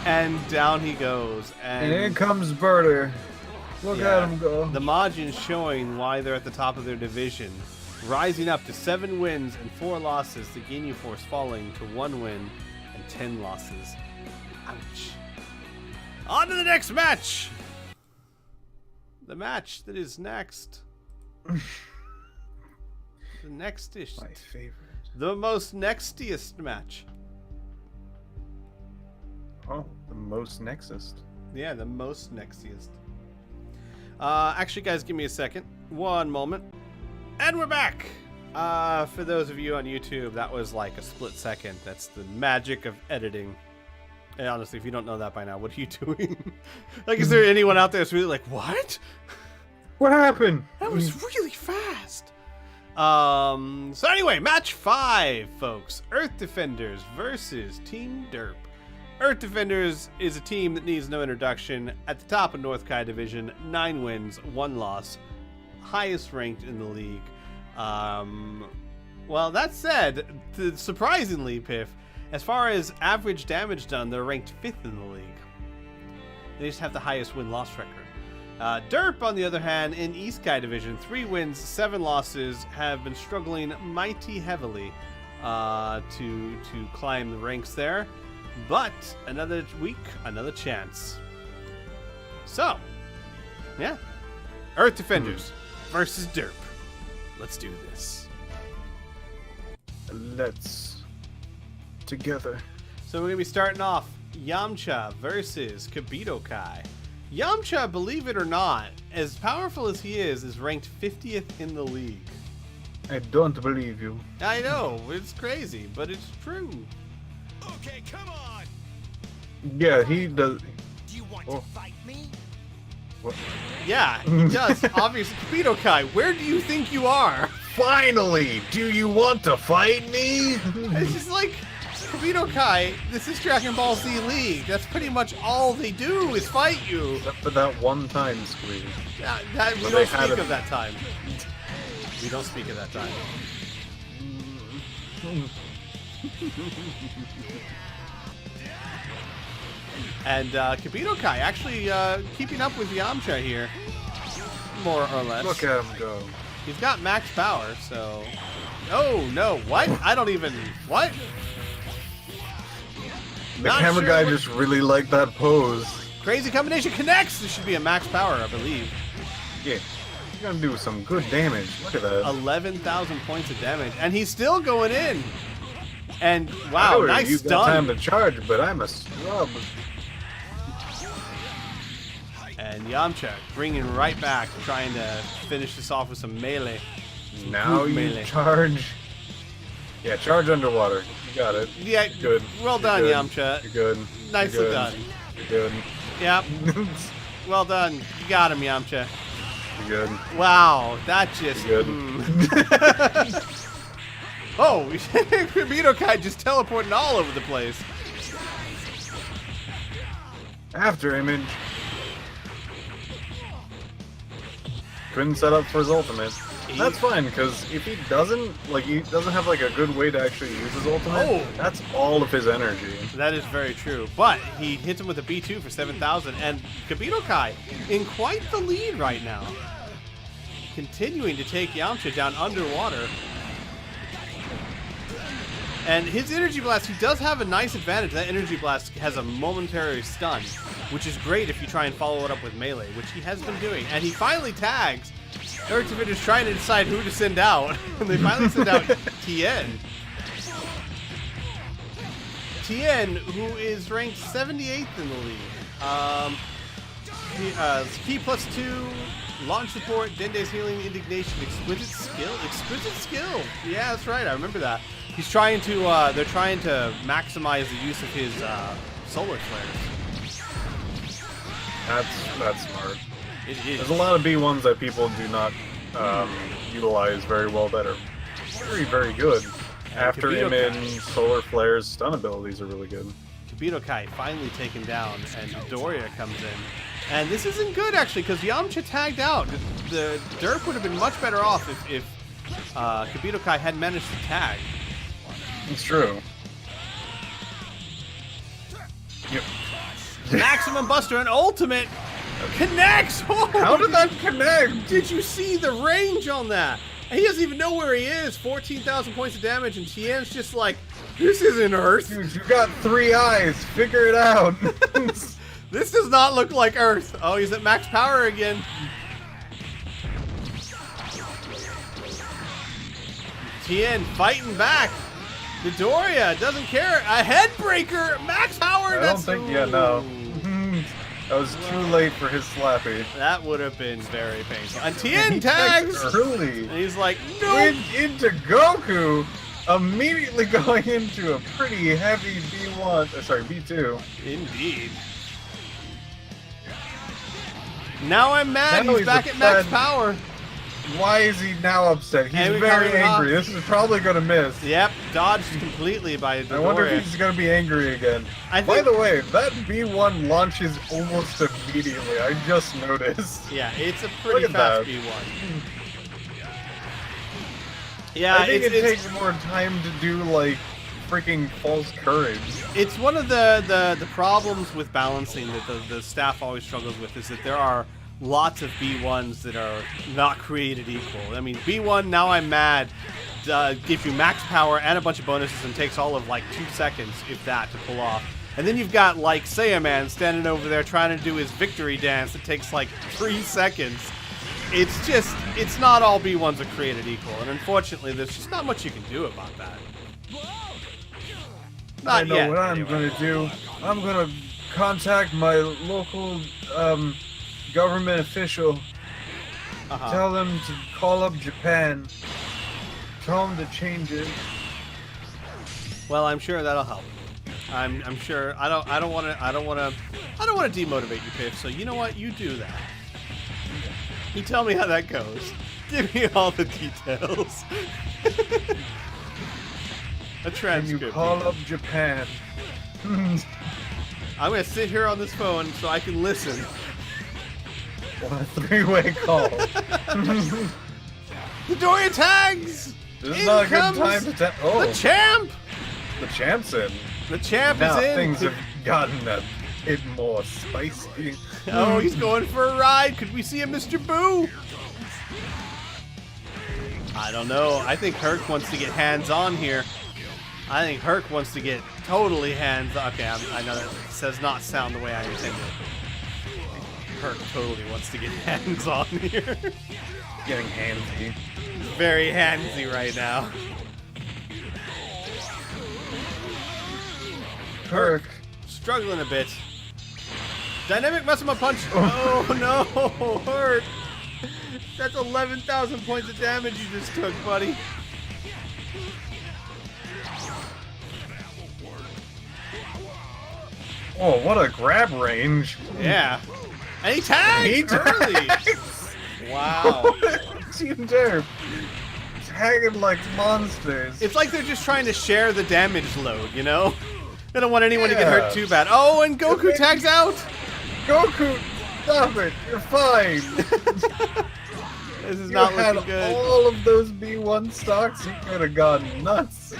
and down he goes. And in And comes Birder. Look yeah, at him go. the Majins showing why they're at the top of their division, rising up to 7 wins and 4 losses. The Ginyu Force falling to 1 win and 10 losses. Ouch. On to the next match. The match that is next. The nextest. My favorite. The most nextiest match. Oh, the most nexus. Yeah, the most nexiest. Actually, guys, give me a second. One moment. And we're back! For those of you on YouTube, that was like a split second. That's the magic of editing. And honestly, if you don't know that by now, what are you doing? Like, is there anyone out there that's really like, what? What happened? That was really fast. So anyway, match 5, folks. Earth Defenders versus Team Derp. Earth Defenders is a team that needs no introduction. At the top of North Kai Division, 9 wins, 1 loss. Highest ranked in the league. Well, that said, surprisingly, Piff, as far as average damage done, they're ranked 5th in the league. They just have the highest win-loss record. Derp, on the other hand, in East Kai Division, 3 wins, 7 losses, have been struggling mighty heavily to climb the ranks there. But another week, another chance. So, yeah. Earth Defenders versus Derp. Let's do this. Let's together. So we're going to be starting off Yamcha versus Kibito Kai. Yamcha, believe it or not, as powerful as he is ranked 50th in the league. I don't believe you. I know, it's crazy, but it's true. Okay, come on. Yeah, he does. Do you want Oh. to fight me? What? Yeah, he does. Obviously, Kibito Kai, where do you think you are? Finally, do you want to fight me? It's just like, Kibito Kai, this is Dragon Ball Z League. That's pretty much all they do is fight you. Except for that one time, Squeeze. We Well, don't they had speak a- of that time. We don't speak of that time. And Kibito Kai actually keeping up with Yamcha here, more or less. Look at him go. He's got max power, so... Oh, no, what? I don't even... What? The Not camera sure guy what- just really liked that pose. Crazy combination connects! This should be a max power, I believe. Yeah. You're gonna do some good damage. Look at that. 11,000 points of damage, and he's still going in. And wow, nice you stun. got time to charge, but I'm a scrub. And Yamcha bringing right back, trying to finish this off with some melee. Now you melee. charge. Yeah, charge underwater. You got it. Yeah, Good. Well You're done, good. Yamcha. You're good. Nicely You're good. done. You're good. Yep. Well done. You got him, Yamcha. You're good. Wow, that just. You're good. Oh, Kibito Kai just teleporting all over the place. After image. Couldn't set up for his ultimate. That's fine, because if he doesn't have like a good way to actually use his ultimate, that's all of his energy. That is very true. But he hits him with a B2 for 7,000, and Kibito Kai in quite the lead right now. Continuing to take Yamcha down underwater. And his Energy Blast, he does have a nice advantage. That Energy Blast has a momentary stun, which is great if you try and follow it up with melee, which he has been doing. And he finally tags. Eric is trying to decide who to send out, and they finally send out Tien. Tien, who is ranked 78th in the league. Key +2, launch support, Dende's healing, indignation, exquisite skill. Yeah, that's right. I remember that. He's trying to. They're trying to maximize the use of his solar flares. That's smart. It is. There's a lot of B1s that people do not utilize very well that are very, very good. After image, solar flares, stun abilities are really good. Kibito Kai finally taken down, and Doria comes in. And this isn't good, actually, because Yamcha tagged out. The Derp would have been much better off if Kibito Kai had managed to tag. It's true. Yep. Maximum Buster and Ultimate connects! Oh, How did that connect? Did you see the range on that? And he doesn't even know where he is. 14,000 points of damage, and Tien's just like, this isn't Earth. Dude, you got 3 eyes. Figure it out. This does not look like Earth. Oh, he's at max power again. Tien fighting back. Midoriya doesn't care. A head breaker, max power. I don't think. Yeah, no. That was too late for his slappy. That would have been very painful. And Tien tags early. And he's like, no. Went into Goku, immediately going into a pretty heavy B1. Sorry, B2. Indeed. Now I'm mad. Now He's back at max power. Why is he now upset? He's And we very covered angry. off. This is probably going to miss. Yep, dodged completely by Midoriya. I wonder if he's going to be angry again. By the way, that B1 launches almost immediately. I just noticed. Yeah, it's a pretty Look at fast that. B1. Yeah, I think it takes more time to do, like, freaking false courage. It's one of the problems with balancing that the staff always struggles with is that there are lots of B1s that are not created equal. I mean, B1, Now I'm Mad, gives you max power and a bunch of bonuses and takes all of like 2 seconds, if that, to pull off. And then you've got like Saiyaman standing over there trying to do his victory dance that takes like 3 seconds. It's not all B1s are created equal, and unfortunately there's just not much you can do about that. Not I know yet, what I'm anyway. going to do. I'm going to contact my local government official. Tell them to call up Japan. Tell them to change it. Well, I'm sure that'll help. I'm sure. I don't want to demotivate you, Piff. So you know what? You do that. You tell me how that goes. Give me all the details. A Can transcript. you call up Japan? I'm gonna sit here on this phone so I can listen. On a 3-way call. The Doria tags. This is In not a good comes time to Oh, The champ. the champ's in. The champ Now is in. things have gotten a bit more spicy. Oh, he's going for a ride. Could we see a Mr. Boo? I don't know. I think Herc wants to get hands-on here. I think Herc wants to get totally hands-on. Okay, I know that does not sound the way I intended. Herc totally wants to get hands on here. Getting handsy. Very handsy right now. Herc. Struggling a bit. Dynamic Mesima Punch. Oh no, Herc. That's 11,000 points of damage you just took, buddy. Oh, what a grab range. Yeah. And he tags early. Wow. Team Derp. Tagging like monsters. It's like they're just trying to share the damage load, you know? They don't want anyone to get hurt too bad. Oh, and Goku tags out. Goku, stop it. You're fine. This is You not had looking good. all of those B1 stocks. You could have gone nuts.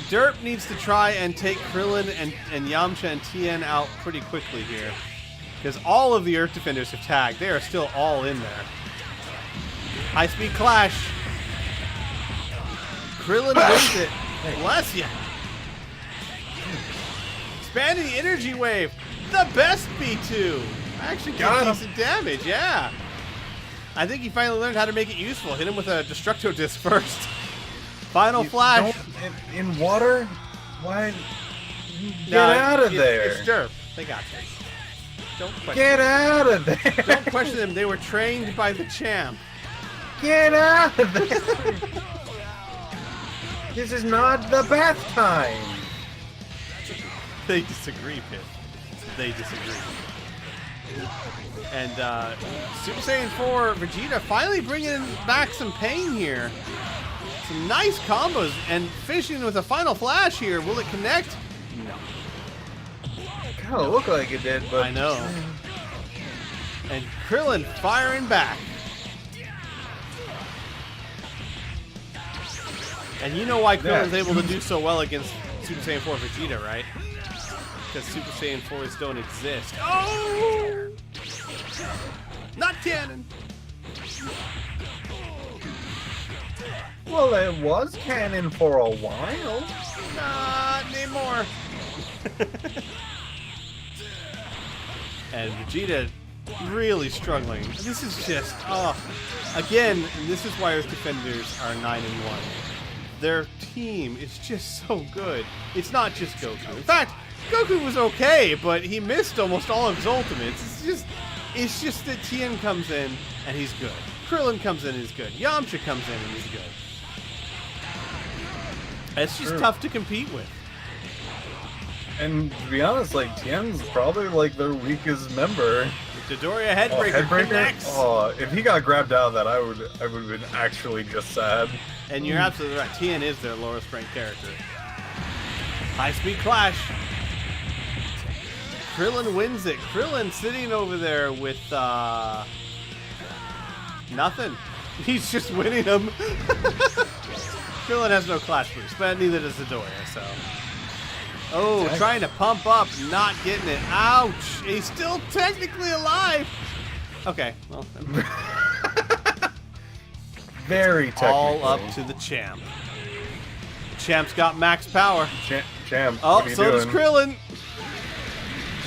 Derp needs to try and take Krillin and Yamcha and Tien out pretty quickly here. Because all of the Earth Defenders have tagged. They are still all in there. High-speed clash. Krillin wins it. Bless ya. Expanding the energy wave. The best B2. Actually Got did him. decent damage, yeah. I think he finally learned how to make it useful. Hit him with a Destructo Disc first. Final flash. In water? Why? Get No, out of there. It's Derp. They got this. Don't question Get out of there. Don't question them. They were trained by the champ. Get out of there. This is not the bath time. They disagree, Pit. They disagree. And Super Saiyan 4 Vegeta finally bringing back some pain here. Some nice combos and finishing with a final flash here. Will it connect? No. Kind of looked like it did, but I know. And Krillin firing back. And you know why Krillin's Yeah. able to do so well against Super Saiyan 4 Vegeta, right? Because Super Saiyan 4s don't exist. Oh! Not canon. Well, it was canon for a while. Not anymore. And Vegeta really struggling. This is just, again, this is why Earth Defenders are 9-1. Their team is just so good. It's not just Goku. In fact, Goku was okay, but he missed almost all of his ultimates. It's just that Tien comes in and he's good. Krillin comes in and he's good. Yamcha comes in and he's good. It's just tough to compete with. And to be honest, like Tien's probably like their weakest member. Dodoria Headbreaker connects. Oh, if he got grabbed out of that, I would have been actually just sad. And you're absolutely right. Tien is their lowest ranked character. High-speed clash. Krillin wins it. Krillin sitting over there with nothing. He's just winning them. Krillin has no clash boost, but neither does Dodoria, so. Oh, trying to pump up, not getting it. Ouch! He's still technically alive. Okay, well. Very technical. All up to the champ. The champ's got max power. Champ, Oh, what are you so doing? does Krillin.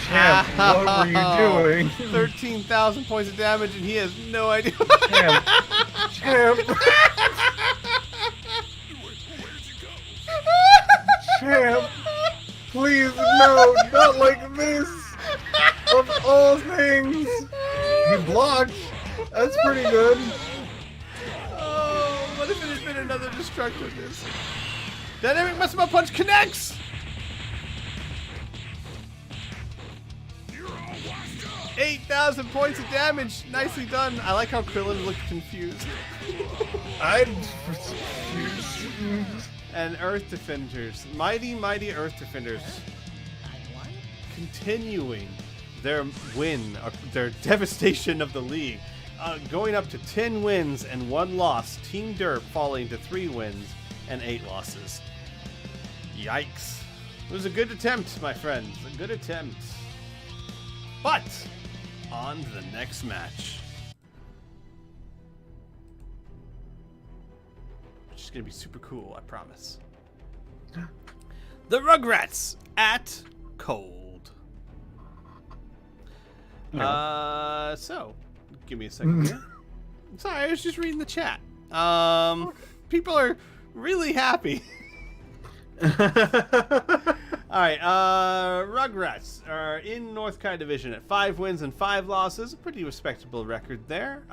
Champ, what were you doing? 13,000 points of damage, and he has no idea. Champ, champ, champ, please, no, not like this. Of all things, he blocked. That's pretty good. Oh, what if it had been another destructiveness? Dynamic Mesima Punch connects! 8,000 points of damage. Nicely done. I like how Krillin looked confused. And Earth Defenders. Mighty, mighty Earth Defenders. Continuing their win, their devastation of the league. Going up to 10 wins and 1 loss. Team Derp falling to 3 wins and 8 losses. Yikes. It was a good attempt, my friends. A good attempt. But, on to the next match. Which is going to be super cool, I promise. The Rugrats at Cold. So, give me a second here. Sorry, I was just reading the chat. People are really happy. Alright, Rugrats are in North Kai Division at 5 wins and 5 losses. A pretty respectable record there.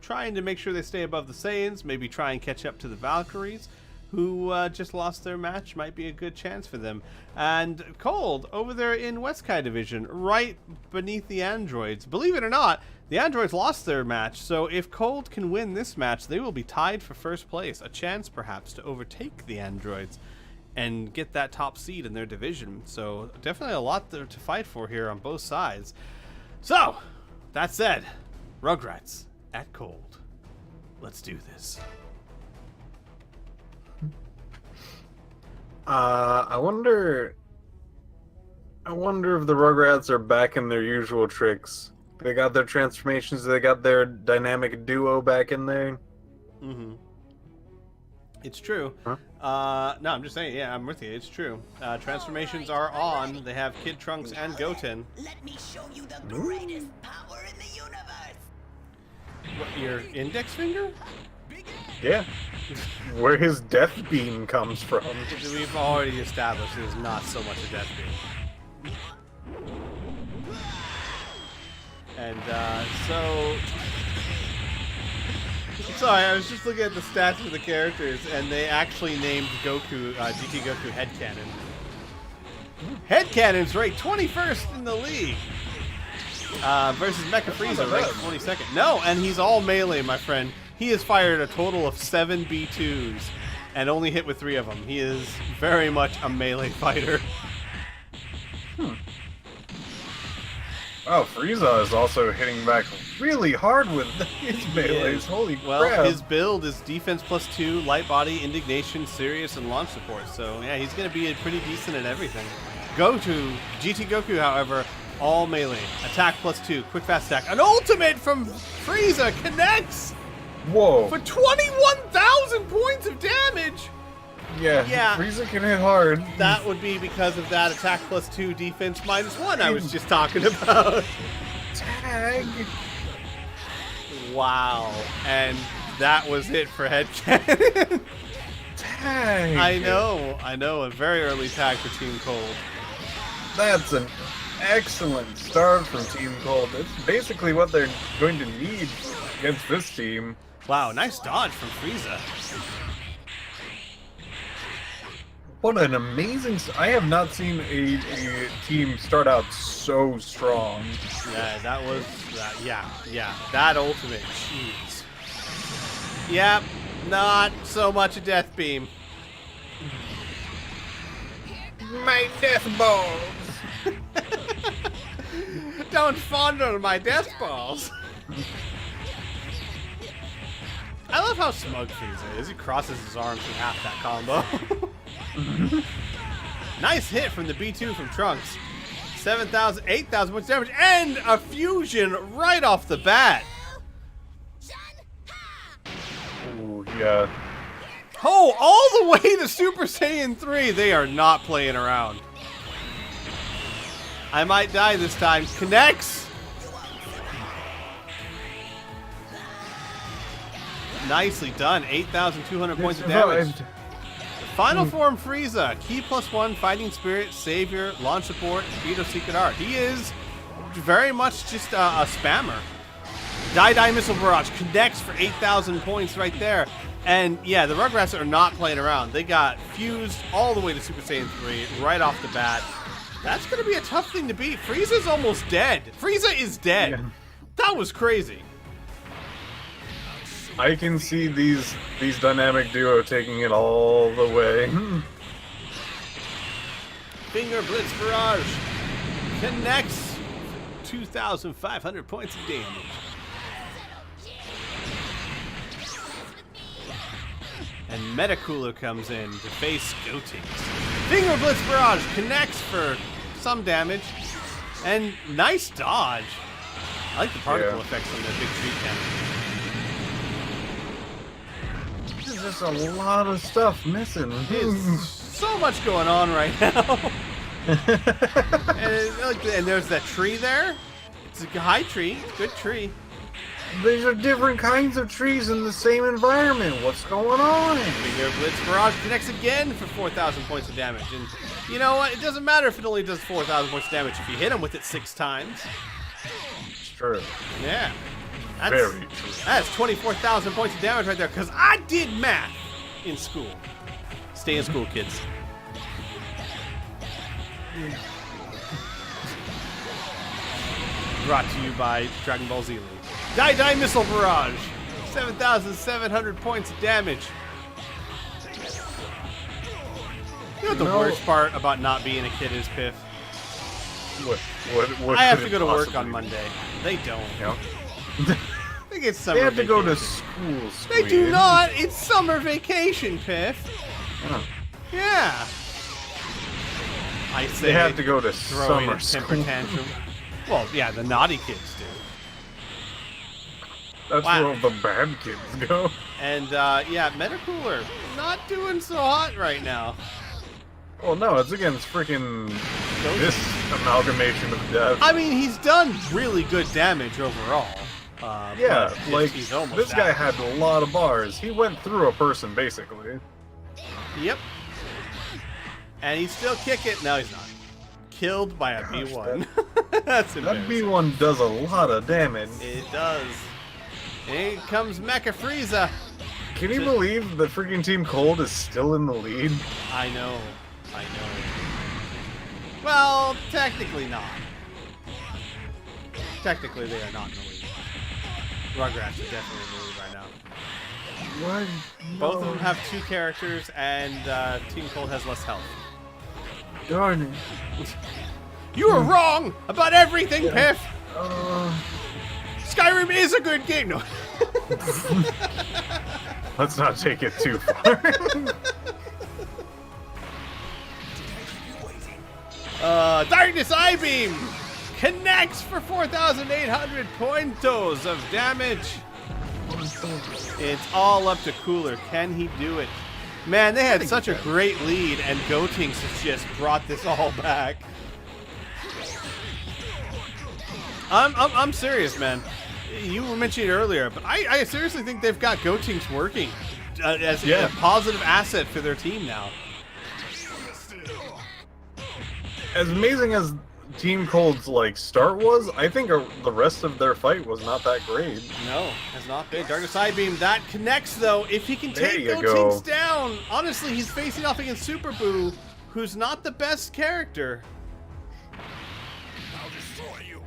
Trying to make sure they stay above the Saiyans. Maybe try and catch up to the Valkyries, who just lost their match. Might be a good chance for them. And Cold over there in West Kai Division, right beneath the androids. Believe it or not, the androids lost their match, so if Cold can win this match, they will be tied for first place. A chance, perhaps, to overtake the androids and get that top seed in their division. So definitely a lot to fight for here on both sides. So, that said, Rugrats at Cold. Let's do this. I wonder if the Rugrats are back in their usual tricks. They got their transformations, they got their dynamic duo back in there. Mm-hmm. It's true. Huh? No, I'm just saying, yeah, I'm with you. It's true. Transformations are on. They have Kid Trunks and Goten. Let me show you the greatest power in the universe. What, your index finger? Yeah. Where his death beam comes from. We've already established it is not so much a death beam. And, so... Sorry, I was just looking at the stats of the characters, and they actually named Goku, GT Goku Headcanon. Headcanon's ranked 21st in the league. Versus Mecha Frieza ranked 22nd. No, and he's all melee, my friend. He has fired a total of 7 B2s, and only hit with 3 of them. He is very much a melee fighter. Oh, Frieza is also hitting back really hard with his melees. Holy well, crap. his build is defense +2, light body, indignation, serious, and launch support. So, yeah, he's going to be pretty decent at everything. GT Goku, however, all melee. Attack +2, quick fast attack. An ultimate from Frieza connects Whoa. for 21,000 points of damage. Yeah, Frieza can hit hard. That would be because of that attack +2, defense -1 I was just talking about. Tag. Wow. And that was it for Headcanon. Tag. I know. A very early tag for Team Cold. That's an excellent start from Team Cold. It's basically what they're going to need against this team. Wow, nice dodge from Frieza. What an amazing... I have not seen a team start out so strong. Yeah, that was... yeah. That ultimate. Jeez. Yep, not so much a death beam. My death balls! Don't fondle my death balls. I love how smug Frieza is. He crosses his arms in half that combo. Nice hit from the B2 from Trunks. 7,000, 8,000 points damage, and a fusion right off the bat. Ooh, yeah. Oh, all the way to Super Saiyan 3. They are not playing around. I might die this time. Connects. Nicely done. 8,200 points of damage. Final form Frieza. Key +1, fighting spirit, savior, launch support, Vito secret art. He is very much just a spammer. Die missile barrage connects for 8,000 points right there. And yeah, the Rugrats are not playing around. They got fused all the way to Super Saiyan 3 right off the bat. That's going to be a tough thing to beat. Frieza's almost dead. Frieza is dead. Yeah. That was crazy. I can see these dynamic duo taking it all the way. Finger Blitz Barrage connects 2,500 points of damage. And Metacooler comes in to face Goten. Finger Blitz Barrage connects for some damage. And nice dodge. I like the particle effects on the big tree cannon. There's just a lot of stuff missing. There's so much going on right now. And there's that tree there. It's It's a high tree. It's a good tree. These are different kinds of trees in the same environment. What's going on? Finger Blitz Barrage connects again for 4,000 points of damage. And you know what? It doesn't matter if it only does 4,000 points of damage if you hit him with it 6 times. It's true. Yeah. That's, Very true. That's 24,000 points of damage right there, because I did math in school. Stay in school, kids. Brought to you by Dragonball Z League. Die Missile Barrage. 7,700 points of damage. You know what the worst part about not being a kid is, Piff? What I have could to it go to work possibly on be? Monday. They don't. Yeah. They get summer They have to go to vacation. school. They do Squeeze. not. It's summer vacation, Piff. Oh. Yeah. I say They have to go to throwing summer a temper school. tantrum. Well, yeah, the naughty kids do. That's Wow. where all the bad kids go. And yeah, Metacooler not doing so hot right now. Well, no, it's against freaking this amalgamation of death. I mean, he's done really good damage overall. Yeah, but like, he's almost this guy out. had a lot of bars. He went through a person, basically. Yep. And he's still kicking. No, he's not. Killed by a Gosh, B1. That's That embarrassing. B1 does a lot of damage. It does. And here comes Mecha Frieza. Can you believe the freaking Team Cold is still in the lead? I know. I know. Well, technically not. Technically, they are not in the lead. Rugrats are definitely in the lead right now. What? Both of them have 2 characters, and Team Cold has less health. Darn it. You were wrong about everything, Piff! Uh, Skyrim is a good game! No. let's not take it too far. Darkness Eye Beam connects for 4,800 pointos of damage. It's all up to Cooler. Can he do it? Man, they had such a great lead, and Gotenks has just brought this all back. I'm serious, man. You were mentioning it earlier, but I seriously think they've got Gotenks working as a positive asset for their team now. As amazing as Team Cold's like start was, I think the rest of their fight was not that great. No, has not been. Darkness Eye Beam, that connects though. If he can There take you Gotenks go. down, honestly, he's facing off against Super Boo, who's not the best character. I'll destroy you.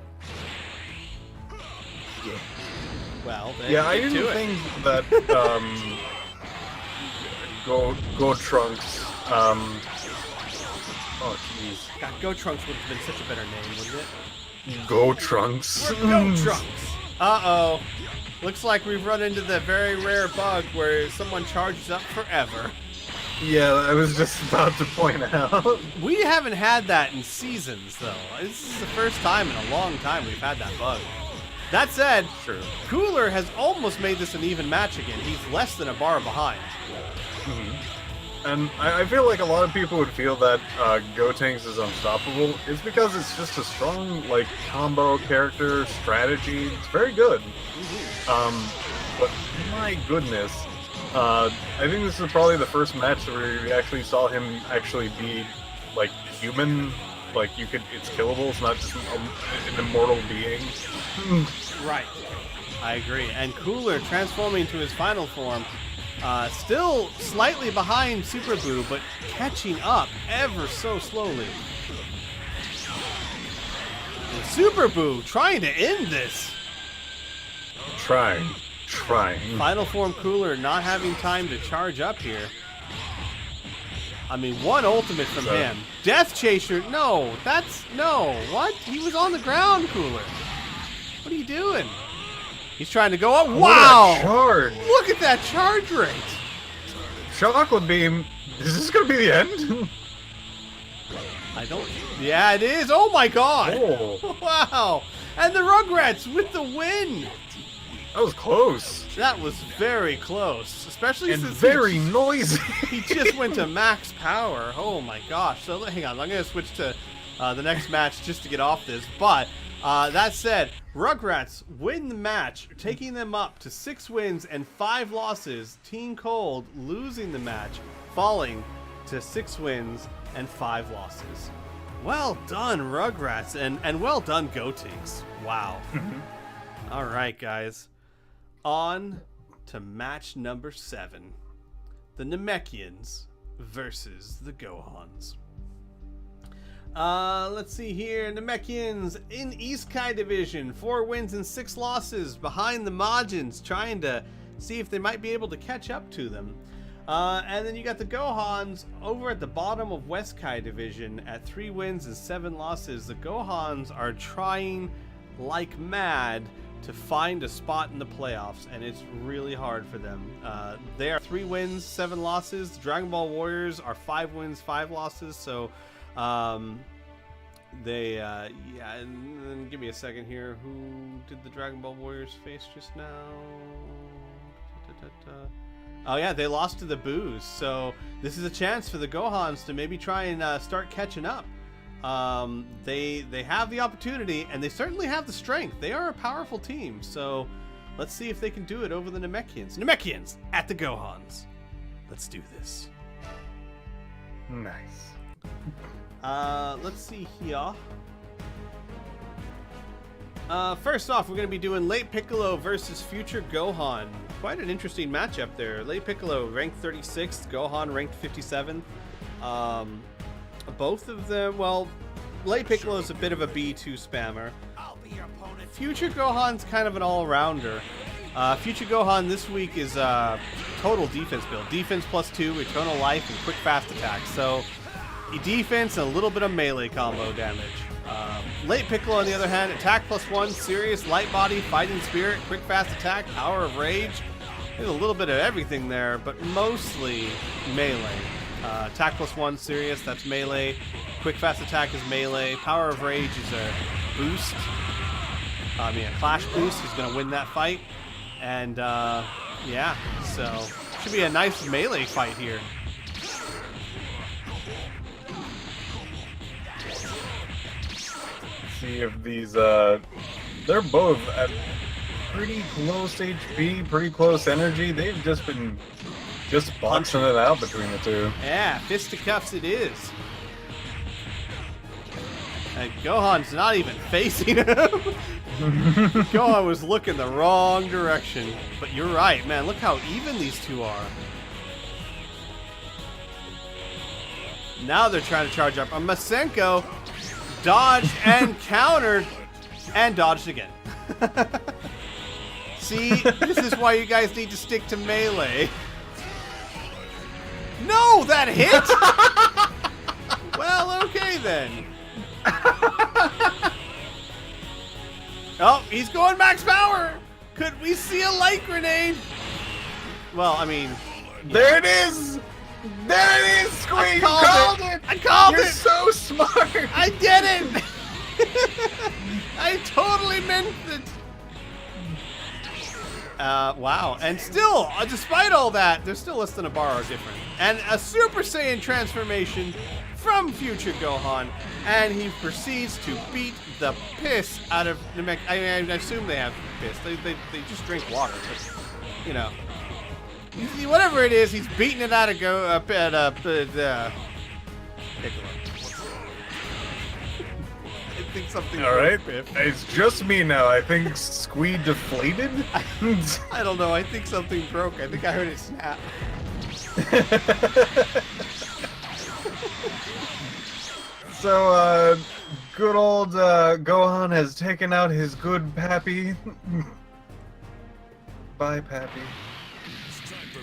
Well, then Yeah, I get to didn't it. think that Go Trunks. Oh jeez, God, Go Trunks would have been such a better name, wouldn't it? Go Trunks. We're Go Trunks. Uh-oh. Looks like we've run into the very rare bug where someone charges up forever. Yeah, I was just about to point out. We haven't had that in seasons, though. This is the first time in a long time we've had that bug. That said, Sure. Cooler has almost made this an even match again. He's less than a bar behind. And I feel like a lot of people would feel that Gotenks is unstoppable. It's because it's just a strong, like, combo character strategy. It's very good. But my goodness, I think this is probably the first match where we actually saw him actually be, like, human. Like, it's killable. It's not just an immortal being. Right. I agree. And Cooler transforming to his final form. Still slightly behind Super Boo, but catching up ever so slowly. And Super Boo trying to end this. Trying. Final form Cooler not having time to charge up here. I mean, one ultimate from him. Death Chaser, no, what? He was on the ground, Cooler. What are you doing? He's trying to go up. Wow! Charge! Look at that charge rate. Chocolate Beam. Is this gonna be the end? I don't. Yeah, it is. Oh my God! Oh, Wow! And the Rugrats with the win. that was close. That was very close, especially And since very noisy. he just went to max power. Oh my gosh! So hang on, I'm gonna switch to the next match just to get off this. But that said, Rugrats win the match, taking them up to 6 wins and 5 losses. Team Cold losing the match, falling to 6 wins and 5 losses. Well done, Rugrats, and well done, Gotenks. Wow. All right, guys. On to match number 7. The Namekians versus the Gohans. Let's see here. Namekians in East Kai Division. 4 wins and 6 losses behind the Majins, trying to see if they might be able to catch up to them. And then you got the Gohans over at the bottom of West Kai Division at 3 wins and 7 losses. The Gohans are trying like mad to find a spot in the playoffs, and it's really hard for them. They are 3 wins, 7 losses. The Dragon Ball Warriors are 5 wins, 5 losses. So, yeah, and then give me a second here. Who did the Dragon Ball Warriors face just now? Oh yeah, they lost to the Boos, so this is a chance for the Gohans to maybe try and start catching up. They have the opportunity, and they certainly have the strength. They are a powerful team, so let's see if they can do it over the Namekians. Namekians at the Gohans. Let's do this. Nice. Let's see here. First off, we're going to be doing Late Piccolo versus Future Gohan. Quite an interesting matchup there. Late Piccolo ranked 36th, Gohan ranked 57th. Both of them, well, Late Piccolo is a bit of a B2 spammer. Future Gohan's kind of an all-rounder. Future Gohan this week is total defense build. Defense +2, Eternal Life, and quick fast attack. So, defense and a little bit of melee combo damage. Late Piccolo, on the other hand, attack +1, serious, light body, fighting spirit, quick fast attack, power of rage. There's a little bit of everything there, but mostly melee. Attack +1, serious, that's melee. Quick fast attack is melee. Power of rage is a boost. A clash boost. He's going to win that fight. And, yeah, so should be a nice melee fight here. See if these, they're both at pretty close HP, pretty close energy. They've just been boxing it out between the two. Yeah, fisticuffs it is. And Gohan's not even facing him. Gohan was looking the wrong direction. But you're right, man. Look how even these two are. Now they're trying to charge up. Masenko dodged and countered and dodged again. See, this is why you guys need to stick to melee. No, that hit! Well, okay then. Oh, he's going max power! Could we see a light grenade? Well, I mean... There it is! There it is, Squee! I You called called it! it! I called You're it! so smart! I did it! I totally meant it! Wow. And still, despite all that, they're still less than a bar different. And a Super Saiyan transformation from Future Gohan, and he proceeds to beat the piss out of Namek. I assume they have piss. They just drink water, but, you know. Whatever it is, he's beating it out of Piccolo. I think something. All right, Biff. it's just me now. I think Squee deflated. I don't know. I think something broke. I think I heard it snap. So, good old Gohan has taken out his good Pappy. Bye, Pappy.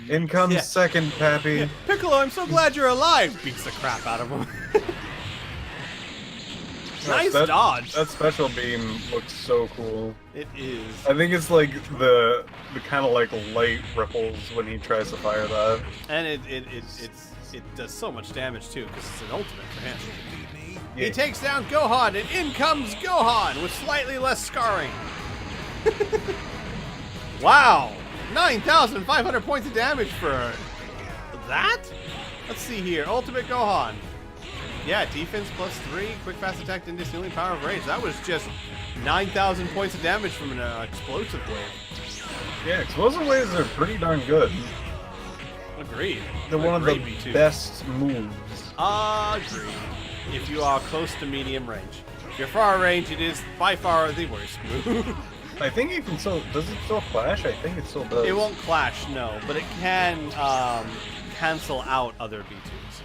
In comes Yeah. second Pappy. Yeah. Piccolo, I'm so glad you're alive. Beats the crap out of him. Nice dodge. That special beam looks so cool. It is. I think it's like the kind of like light ripples when he tries to fire that. And it does so much damage too, because it's an ultimate for him. Yeah. He takes down Gohan, and in comes Gohan with slightly less scarring. Wow, 9,500 points of damage for that. Let's see here, Ultimate Gohan. Yeah, defense +3, quick fast attack, into healing power of rage. That was just 9,000 points of damage from an explosive wave. Yeah, explosive waves are pretty darn good. Agreed. They're one of the Great B2. best moves. Agreed. If you are close to medium range. If you're far range, it is by far the worst move. I think it can still. Does it still flash? I think it still does. It won't clash, no, but it can cancel out other B2s.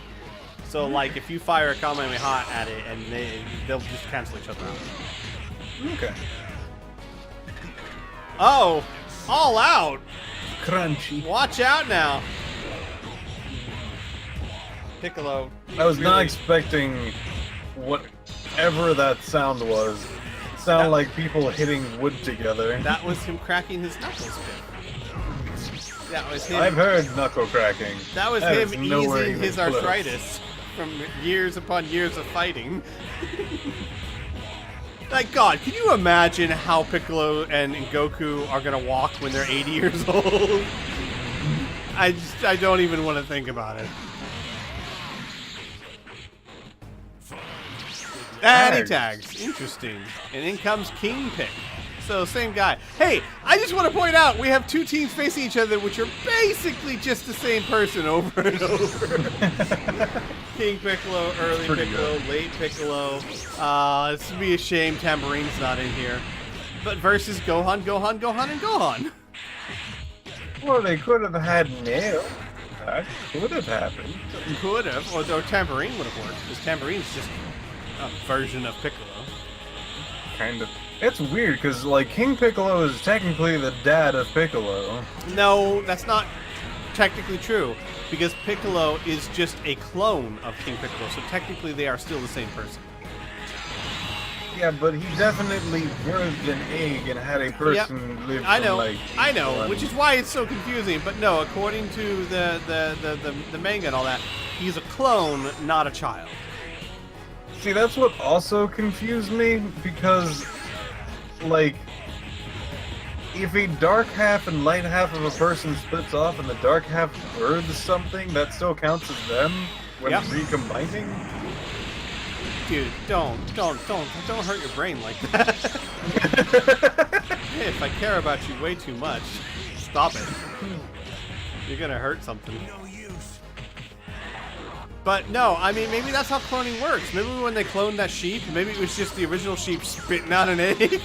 So, like, if you fire a Kamehameha at it, and they'll just cancel each other out. Okay. Oh! All out! Crunchy. Watch out now! Piccolo. I was not really- expecting whatever that sound was. It sounded like people hitting wood together. That was him cracking his knuckles. Pip. That was him. I've heard knuckle cracking. That was is him nowhere easing even his close. arthritis from years upon years of fighting. Like, God, can you imagine how Piccolo and Goku are gonna walk when they're 80 years old? I don't even want to think about it. And he tags. Interesting. And in comes King Pick. So, same guy. Hey, I just want to point out, we have two teams facing each other, which are basically just the same person over and over. King Piccolo, early Pretty Piccolo, good. late Piccolo. This would be a shame Tambarine's not in here. But versus Gohan, Gohan, Gohan, and Gohan. Well, they could have had Nail. That could have happened. Could have, or Tambourine would have worked, because Tambarine's just a version of Piccolo. Kind of. It's weird because, like, King Piccolo is technically the dad of Piccolo. No, that's not technically true, because Piccolo is just a clone of King Piccolo, so technically they are still the same person. Yeah, but he definitely birthed an egg and had a person live I from, know, like, I know, one- which is why it's so confusing. But no, according to the manga and all that, he's a clone, not a child. See, that's what also confused me, because, like, if a dark half and light half of a person splits off and the dark half births something, that still counts as them when Yep. recombining? Dude, don't hurt your brain like that. Hey, if I care about you way too much, stop it. You're gonna hurt something. But no, I mean, maybe that's how cloning works. Maybe when they cloned that sheep, maybe it was just the original sheep spitting out an egg.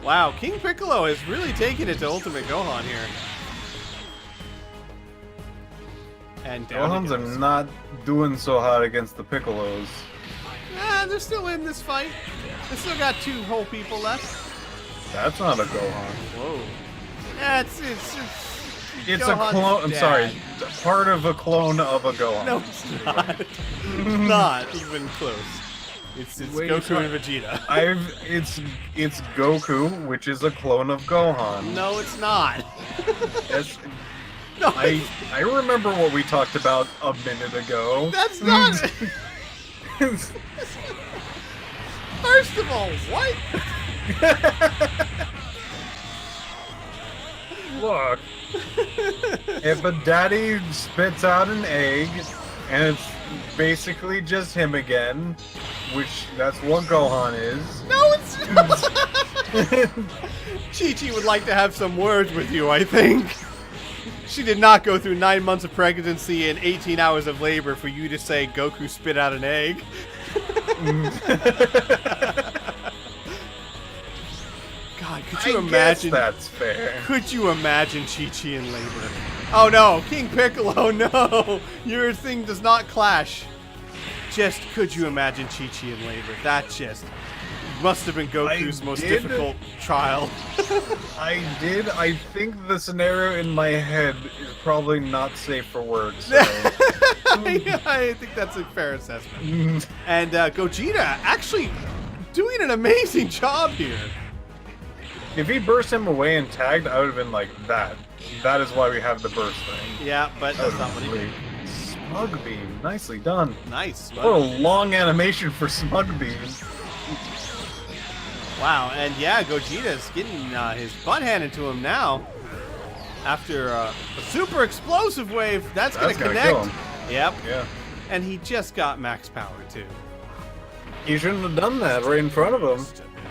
Wow, King Piccolo is really taking it to Ultimate Gohan here. And down he Gohans are goes. not doing so hot against the Piccolos. They're still in this fight. They still got two whole people left. That's not a Gohan. Whoa. Yeah, it's It's Gohan's a clone. I'm dad. sorry, part of a clone of a Gohan. No, it's not. Not even close. It's Wait, Goku what? and Vegeta. It's Goku, which is a clone of Gohan. No, it's not. That's, No, I remember what we talked about a minute ago. that's not. First of all, what? Look, if a daddy spits out an egg, and it's basically just him again, which that's what Gohan is. No, it's not. Chi-Chi would like to have some words with you, I think. She did not go through 9 months of pregnancy and 18 hours of labor for you to say Goku spit out an egg. God, could you I imagine? guess that's fair. Could you imagine Chi-Chi in labor? Oh no, King Piccolo, no! Your thing does not clash. Just could you imagine Chi-Chi in labor? That just must have been Goku's most did. difficult trial. I did. I think the scenario in my head is probably not safe for work. So. I think that's a fair assessment. And Gogeta actually doing an amazing job here. If he burst him away and tagged, I would have been like, that. That is why we have the burst thing. Yeah, but that's not what he did. Smug Beam. Nicely done. Nice. What a long animation for Smug Beam. Wow, and yeah, Gogeta's getting his butt handed to him now. After a super explosive wave, that's gonna That's gonna connect. kill him. Yep. Yeah. And he just got max power, too. He shouldn't have done that right in front of him.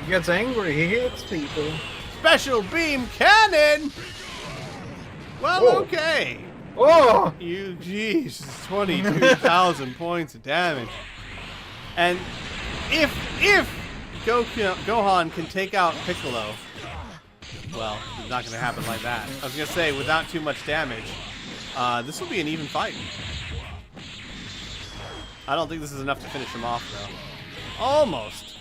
He gets angry. He hits people. Special beam cannon! Well, Whoa. okay. Oh! You, jeez, 22,000 points of damage. And if Gohan can take out Piccolo, well, it's not going to happen like that. I was going to say, without too much damage, this will be an even fight. I don't think this is enough to finish him off, though. Almost.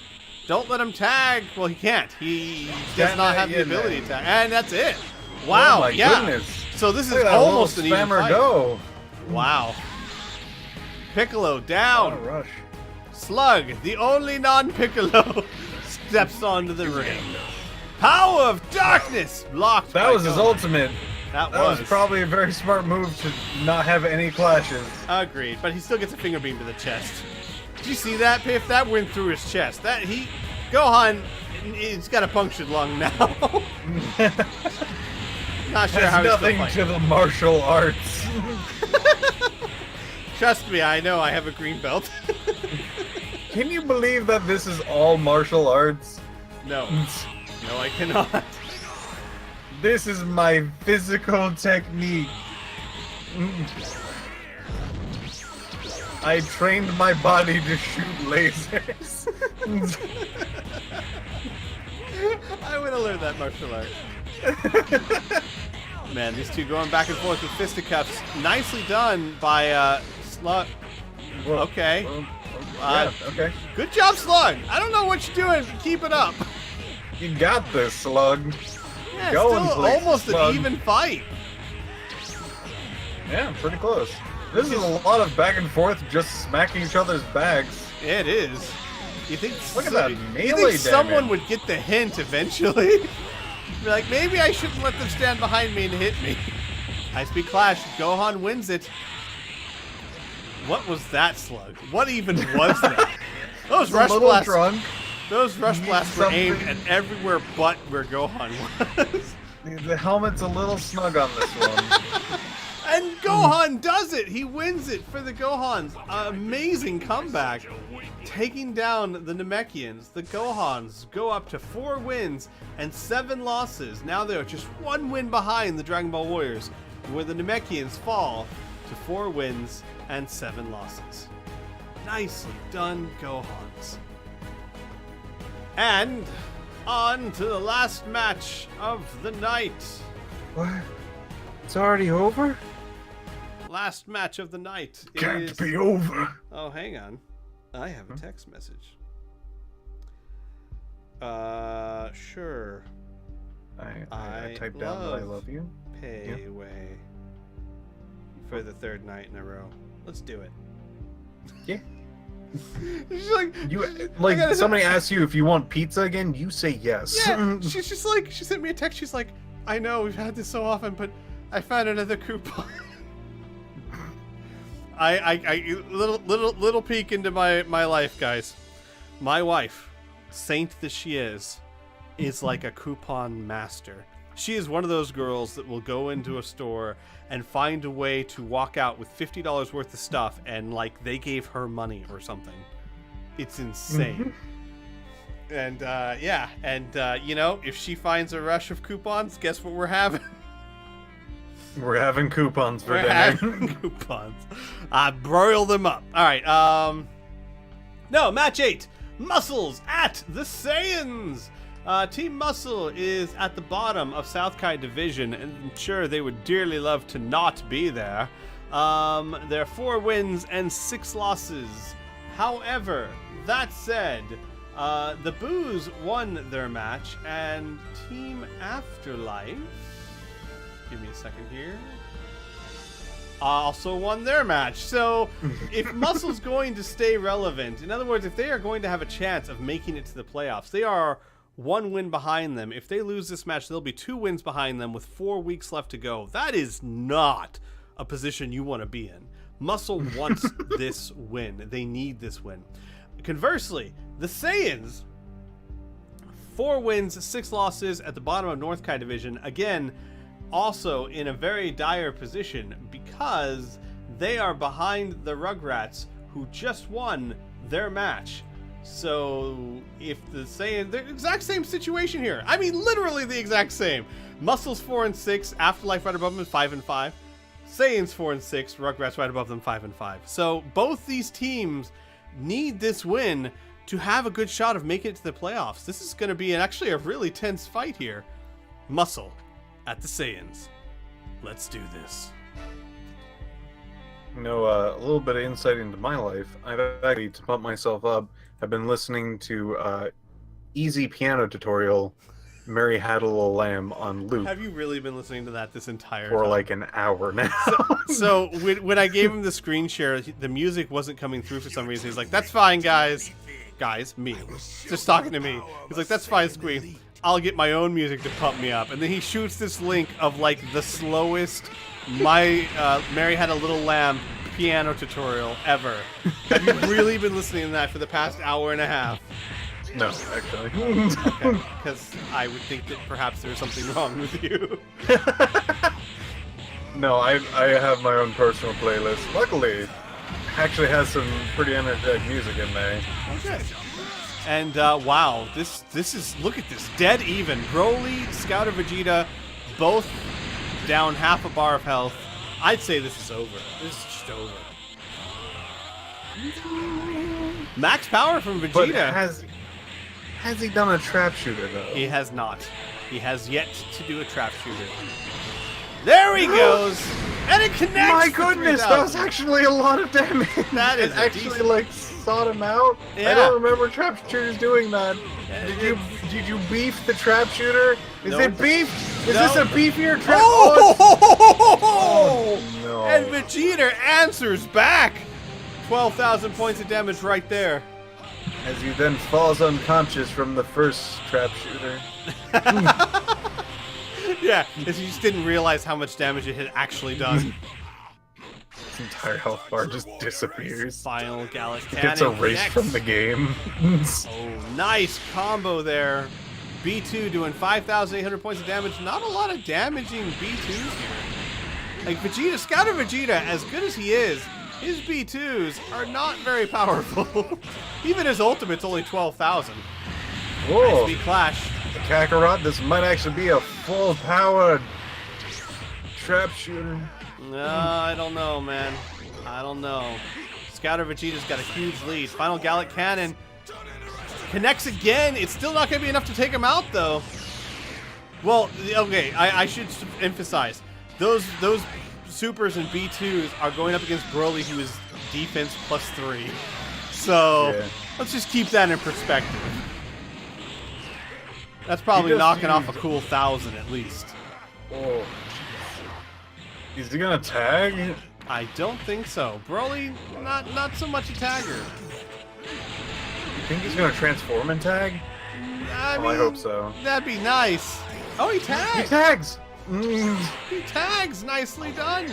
Don't let him tag. Well, he can't. He does not have the ability to tag. And that's it. Wow. Oh my yeah. goodness. So this is Look at that almost an little even spammer fight. go. Wow. Piccolo What a down. rush. Slug, the only non-Piccolo, steps onto the ring. Power of darkness blocked. That by was his Gohan. ultimate. That That was was probably a very smart move to not have any clashes. agreed, but he still gets a finger beam to the chest. Did you see that, Piff? That went through his chest. Gohan, he's got a punctured lung now. Not sure how Has he's still nothing fighting. to the martial arts. Trust me, I know. I have a green belt. Can you believe that this is all martial arts? No, no, I cannot. This is my physical technique. I trained my body to shoot lasers. I would have learned that martial art. Man, these two going back and forth with fisticuffs. Nicely done by Slug. Okay. Yeah, okay. Good job, Slug. I don't know what you're doing. Keep it up. You got this, Slug. Yeah, it's Going still places, almost Slug. an even fight. Yeah, pretty close. This is a lot of back and forth, just smacking each other's bags. It is. You think? Look at that you melee think someone damage. would get the hint eventually? Be like, maybe I shouldn't let them stand behind me and hit me. High-speed clash. Gohan wins it. What was that, Slug? What even was that? Those It's a rush little blasts. drunk. Those rush Need blasts were aimed something. at everywhere but where Gohan was. The helmet's a little snug on this one. And Gohan does it! He wins it for the Gohans. Amazing comeback. Taking down the Namekians. The Gohans go up to 4 wins and 7 losses. Now they're just 1 win behind the Dragon Ball Warriors, where the Namekians fall to 4 wins and 7 losses. Nicely done, Gohans. And on to the last match of the night. What? It's already over? Last match of the night Can't is... be over. Oh, hang on. I have a text message. Sure. I typed down that I love you. Pay away for the 3rd night in a row. Let's do it. Yeah. She's like, You I like gotta- somebody asks you if you want pizza again, you say yes. yeah. She's just like, she sent me a text. She's like, I know we've had this so often, but I found another coupon. I little peek into my life, guys. My wife, saint that she is like a coupon master. She is one of those girls that will go into a store and find a way to walk out with $50 worth of stuff and like they gave her money or something. It's insane. And yeah, and you know, if she finds a rush of coupons, guess what we're having? We're having coupons for We're dinner. having coupons. I broil them up. All right. No, match 8. Muscles at the Saiyans. Team Muscle is at the bottom of South Kai Division, and I'm sure they would dearly love to not be there. There are 4 wins and 6 losses. However, that said, the Boos won their match, and Team Afterlife, give me a second here, also won their match. So if Muscle's going to stay relevant, in other words, if they are going to have a chance of making it to the playoffs, they are 1 win behind them. If they lose this match, they'll be 2 wins behind them with 4 weeks left to go. That is not a position you want to be in. Muscle wants this win. They need this win. Conversely, the Saiyans, 4 wins, 6 losses at the bottom of North Kai Division. Again, also in a very dire position because they are behind the Rugrats, who just won their match. So if the Saiyans, the exact same situation here. I mean, literally the exact same. Muscles 4 and 6, Afterlife right above them 5 and 5. Saiyans 4 and 6, Rugrats right above them 5 and 5. So both these teams need this win to have a good shot of making it to the playoffs. This is going to be actually a really tense fight here. Muscle at the Saiyans. Let's do this. You know, a little bit of insight into my life. I've actually, to pump myself up, I've been listening to easy piano tutorial, Mary Had a Little Lamb on loop Have you really been listening to that this entire for time? like an hour now. So when I gave him the screen share, the music wasn't coming through for some reason. He's like, "That's fine, guys." Guys, me. Just talking to me. He's like, "That's fine, Squee. I'll get my own music to pump me up." And then he shoots this link of like the slowest Mary Had a Little Lamb piano tutorial ever. Have you really been listening to that for the past hour and a half? No, actually. Okay, because I would think that perhaps there's something wrong with you. No, I have my own personal playlist. Luckily, actually has some pretty energetic music in there. Okay. And wow, this is, look at this, dead even. Broly, Scouter, Vegeta, both down half a bar of health. I'd say this is over. This is just over. Max power from But Vegeta. has he done a trap shooter though? He has not. He has yet to do a trap shooter. There he goes, and it connects. My for goodness, 3,000. that was actually a lot of damage. That is it a actually decent- like sought him out. Yeah. I don't remember trap shooters doing that. Yeah, Did you beef the trap shooter? Is No. it beef? Is No. this a beefier trap? Oh! no. And Vegeta answers back. 12,000 points of damage right there. As he then falls unconscious from the first trap shooter. Yeah, because he just didn't realize how much damage it had actually done. His entire health bar just disappears. Final Gallic He Cannon gets erased connects. from the game. Oh, nice combo there. B2 doing 5,800 points of damage. Not a lot of damaging B2s here. Like Vegeta, Scouter Vegeta, as good as he is, his B2s are not very powerful. Even his ultimate's only 12,000. Whoa. Nice clash. Kakarot, this might actually be a full-powered trap shooter. No, I don't know, man. I don't know. Scouter Vegeta's got a huge lead. Final Gallic Cannon connects again. It's still not going to be enough to take him out, though. Well, okay, I should emphasize. Those supers and B2s are going up against Broly, who is defense +3. So, Yeah. let's just keep that in perspective. That's probably just knocking off a used- cool 1,000 at least. Oh. Is he gonna tag? I don't think so. Broly, not so much a tagger. You think he's gonna transform and tag? I I hope so. That'd be nice. Oh, he He tags. tags! He tags. Nicely done.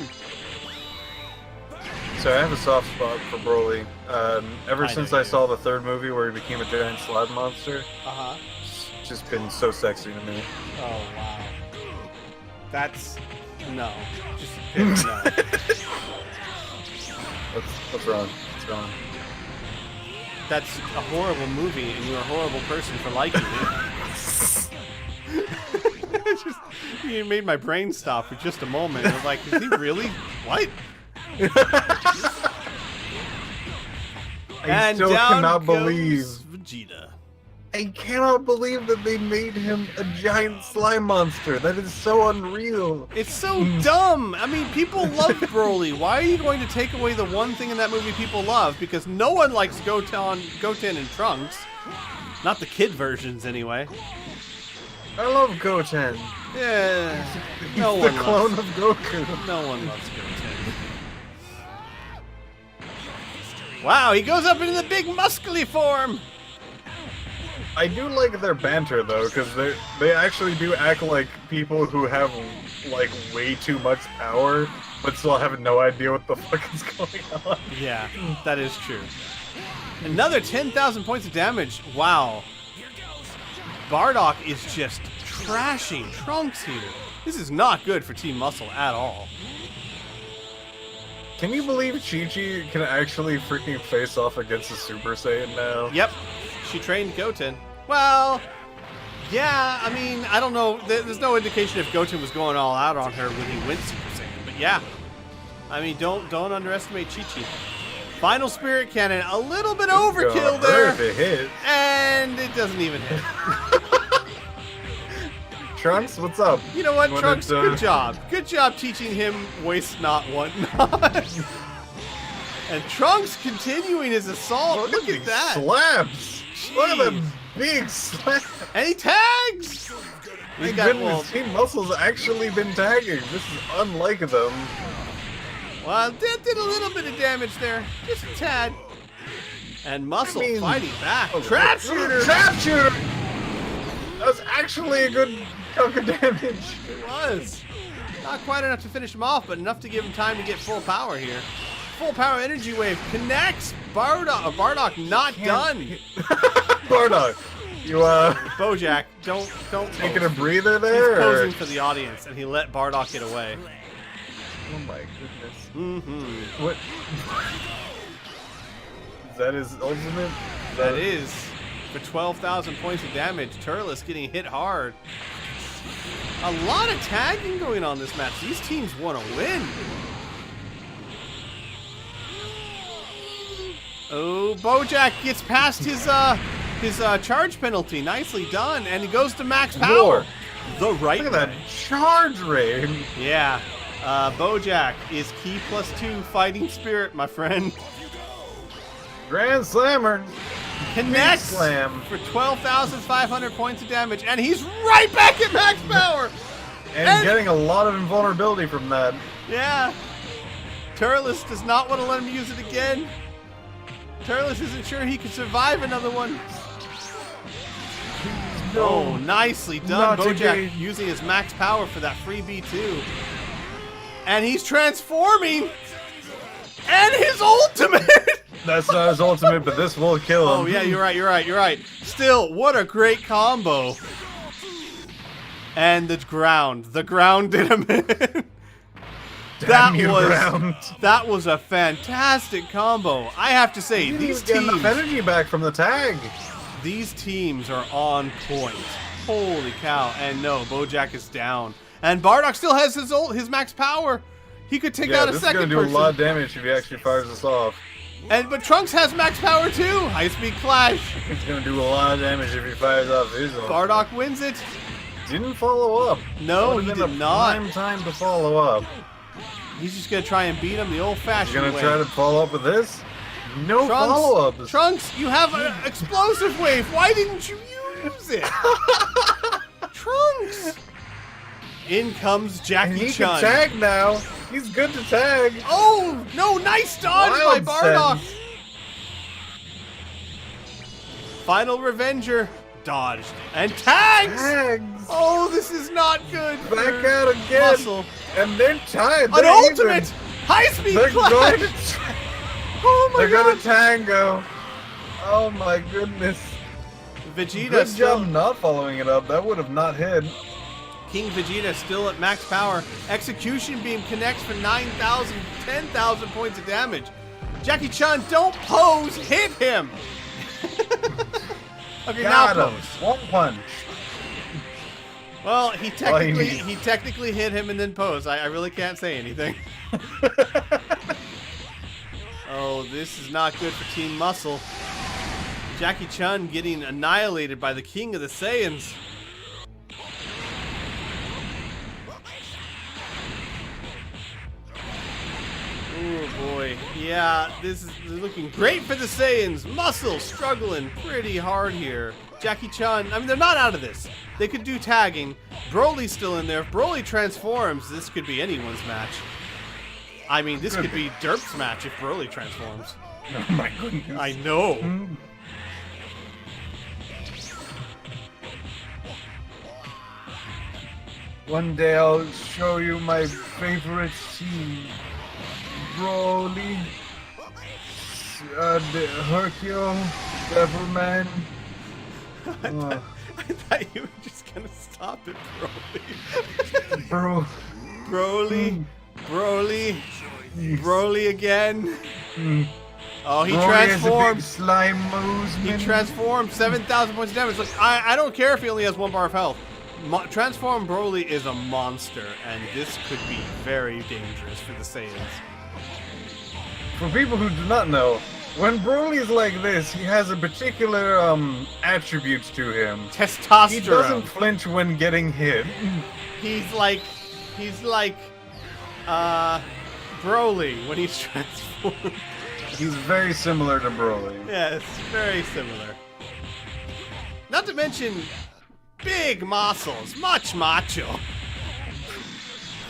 So I have a soft spot for Broly. Ever I since know I you do. saw the third movie where he became a giant slab monster, Uh-huh. it's just been so sexy to me. Oh, wow. That's... No. Just pick no. What's wrong? What's wrong? That's a horrible movie, and you're a horrible person for liking it. It's just, you made my brain stop for just a moment. I was like, is he really? What? I still cannot believe. Vegeta. I cannot believe that they made him a giant slime monster. That is so unreal. It's so dumb. I mean, people love Broly. Why are you going to take away the one thing in that movie people love? Because no one likes Goten and Trunks. Not the kid versions, anyway. I love Goten. Yeah. He's No the one clone loves. of Goku. No one loves Goten. Wow, he goes up into the big muscly form. I do like their banter though, because they actually do act like people who have like way too much power, but still have no idea what the fuck is going on. Yeah, that is true. Another 10,000 points of damage. Wow. Bardock is just trashing Trunks here. This is not good for Team Muscle at all. Can you believe Chi-Chi can actually freaking face off against a Super Saiyan now? Yep, she trained Goten. Well, yeah, I mean, I don't know. There's no indication if Goten was going all out on her when he went Super Saiyan, but yeah. I mean, don't underestimate Chi-Chi. Final Spirit Cannon, a little bit overkill there. If it hit. And it doesn't even hit. Trunks, what's up? You know what, You Trunks? wanted to- Good job. Good job teaching him waste not, want not. And Trunks continuing his assault. Look at that. Slaps. Look at Jeez. them big slaps. And he tags. My He's got, goodness, well, Team Muscle's actually been tagging. This is unlike them. well, that did a little bit of damage there. Just a tad. And Muscle I mean- fighting back. Oh, Trap shooter. Trap shooter! That was actually a good chunk of damage. It was. Not quite enough to finish him off, but enough to give him time to get full power here. Full power energy wave connects. Bardock not done. Bardock, you Bojack, don't taking a pose. breather He's there? or- posing for the audience, and he let Bardock get away. Oh my goodness. Mm-hmm. What? Is that his ultimate? That is for 12,000 points of damage. Turles getting hit hard. A lot of tagging going on this match. These teams want to win. Oh, Bojack gets past his charge penalty. Nicely done, and he goes to max power. More. The right Look at that way. charge rate. Yeah. Bojack is key +2 fighting spirit, my friend. Grand Slammer. Connects Big slam. for 12,500 points of damage, and he's right back at max power. And getting a lot of invulnerability from that. Yeah. Turles does not want to let him use it again. Turles isn't sure he can survive another one. Oh, nicely done, Not Bojack, again. using his max power for that free B2. And he's transforming. And his ultimate. That's not his ultimate, but this will kill him. Oh, yeah, you're right. Still, what a great combo. And the ground did him in. Damn you, ground. That was a fantastic combo. I have to say, You these didn't even get teams, enough energy back from the tag. these teams are on point. Holy cow! And no, Bojack is down, and Bardock still has his max power. He could take Yeah, out a this is second gonna do person. a lot of damage if he actually fires this off. But Trunks has max power too. High speed clash. It's gonna do a lot of damage if he fires off his own. Bardock wins it. Didn't follow up. No, Would've he been did a not. prime time to follow up. He's just gonna try and beat him the old-fashioned You're gonna way. try to follow up with this? No Trunks, follow-ups. Trunks, you have an explosive wave. Why didn't you use it? Trunks. In comes And Jackie he Chun. can tag now. He's good to tag. Oh no! Nice dodge Wild by Bardock. sense. Final Revenger dodged and tags. Tags. Oh, this is not good. Back for out again. Muscle. And they're tied. An They're ultimate even. high-speed They're clash. going to. Oh my They're god. gonna tango. Oh my goodness. Vegeta Good still. job not following it up. That would have not hit. King Vegeta still at max power. Execution Beam connects for 9,000, 10,000 points of damage. Jackie Chun, don't pose, hit him. Okay, Got now him. pose. One punch. Well, he technically need. he technically hit him and then pose. I really can't say anything. Oh, this is not good for Team Muscle. Jackie Chun getting annihilated by the King of the Saiyans. Oh boy. Yeah, this is looking great for the Saiyans. Muscle struggling pretty hard here. Jackie Chun, I mean, they're not out of this. They could do tagging. Broly's still in there. If Broly transforms, this could be anyone's match. I mean, this could be Derp's match if Broly transforms. Oh my goodness. I know. One day I'll show you my favorite scene. Broly, Hercule, Devilman. I thought you were just gonna stop it, Broly. Bro, Broly, Broly again. Oh, he Broly has a big transformed. slime moves. He transformed 7,000 points of damage. Look, I don't care if he only has 1 bar of health. Transform Broly is a monster, and this could be very dangerous for the Saiyans. For people who do not know, when Broly's like this, he has a particular attribute to him. Testosterone. He doesn't flinch when getting hit. He's like Broly when he's transformed. He's very similar to Broly. Yes, very similar. Not to mention big muscles, much macho.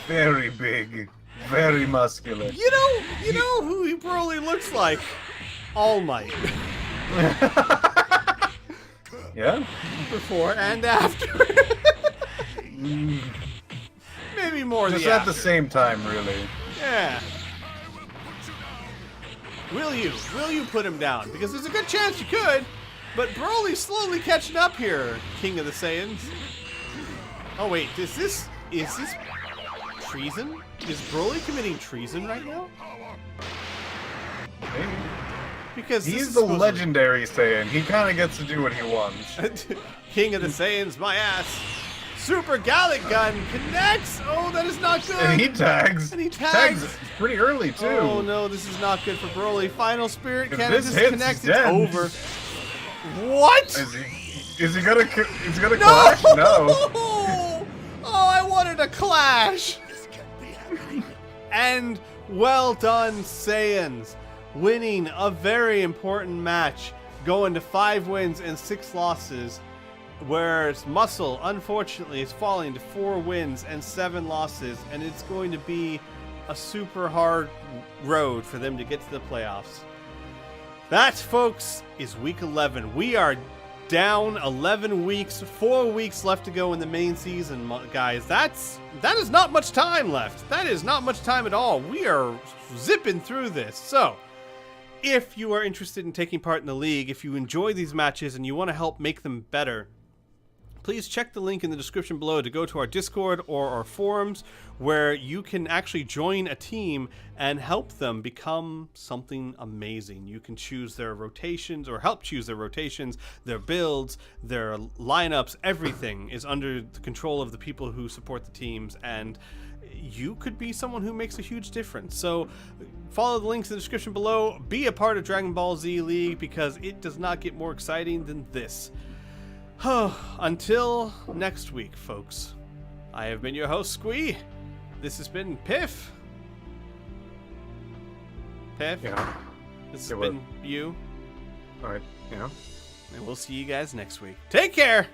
Very big, very muscular. You know who Broly looks like? All Might. Yeah? Before and after. Maybe more Just the at after. the same time, really. Yeah. Will you put him down? Because there's a good chance you could, but Broly's slowly catching up here, King of the Saiyans. Oh wait, is this treason? Is Broly committing treason right now? Maybe. Because this He's is the supposed to- legendary Saiyan. He kind of gets to do what he wants. King of the Saiyans, my ass. Super Gallic Gun connects. Oh, that is not good. And he tags. And he tags. pretty early, too. Oh no, this is not good for Broly. Final Spirit If cannon this hits, disconnect. he's It's dead. over. What? Is he gonna clash? No. Oh, I wanted a clash. And well done, Saiyans, winning a very important match, going to 5 wins and 6 losses. Whereas Muscle, unfortunately, is falling to 4 wins and 7 losses, and it's going to be a super hard road for them to get to the playoffs. That, folks, is week 11. We are down 11 weeks, 4 weeks left to go in the main season, guys. That is not much time left. That is not much time at all. We are zipping through this. So, if you are interested in taking part in the league, if you enjoy these matches and you want to help make them better, please check the link in the description below to go to our Discord or our forums where you can actually join a team and help them become something amazing. You can choose their rotations or help choose their rotations, their builds, their lineups. Everything is under the control of the people who support the teams, and you could be someone who makes a huge difference. So follow the links in the description below. Be a part of Dragonball Z League because it does not get more exciting than this. Until next week, folks, I have been your host, Squee. This has been Piff. Piff, Yeah. this has Yeah, what? been you, All right. Yeah. and we'll see you guys next week. Take care!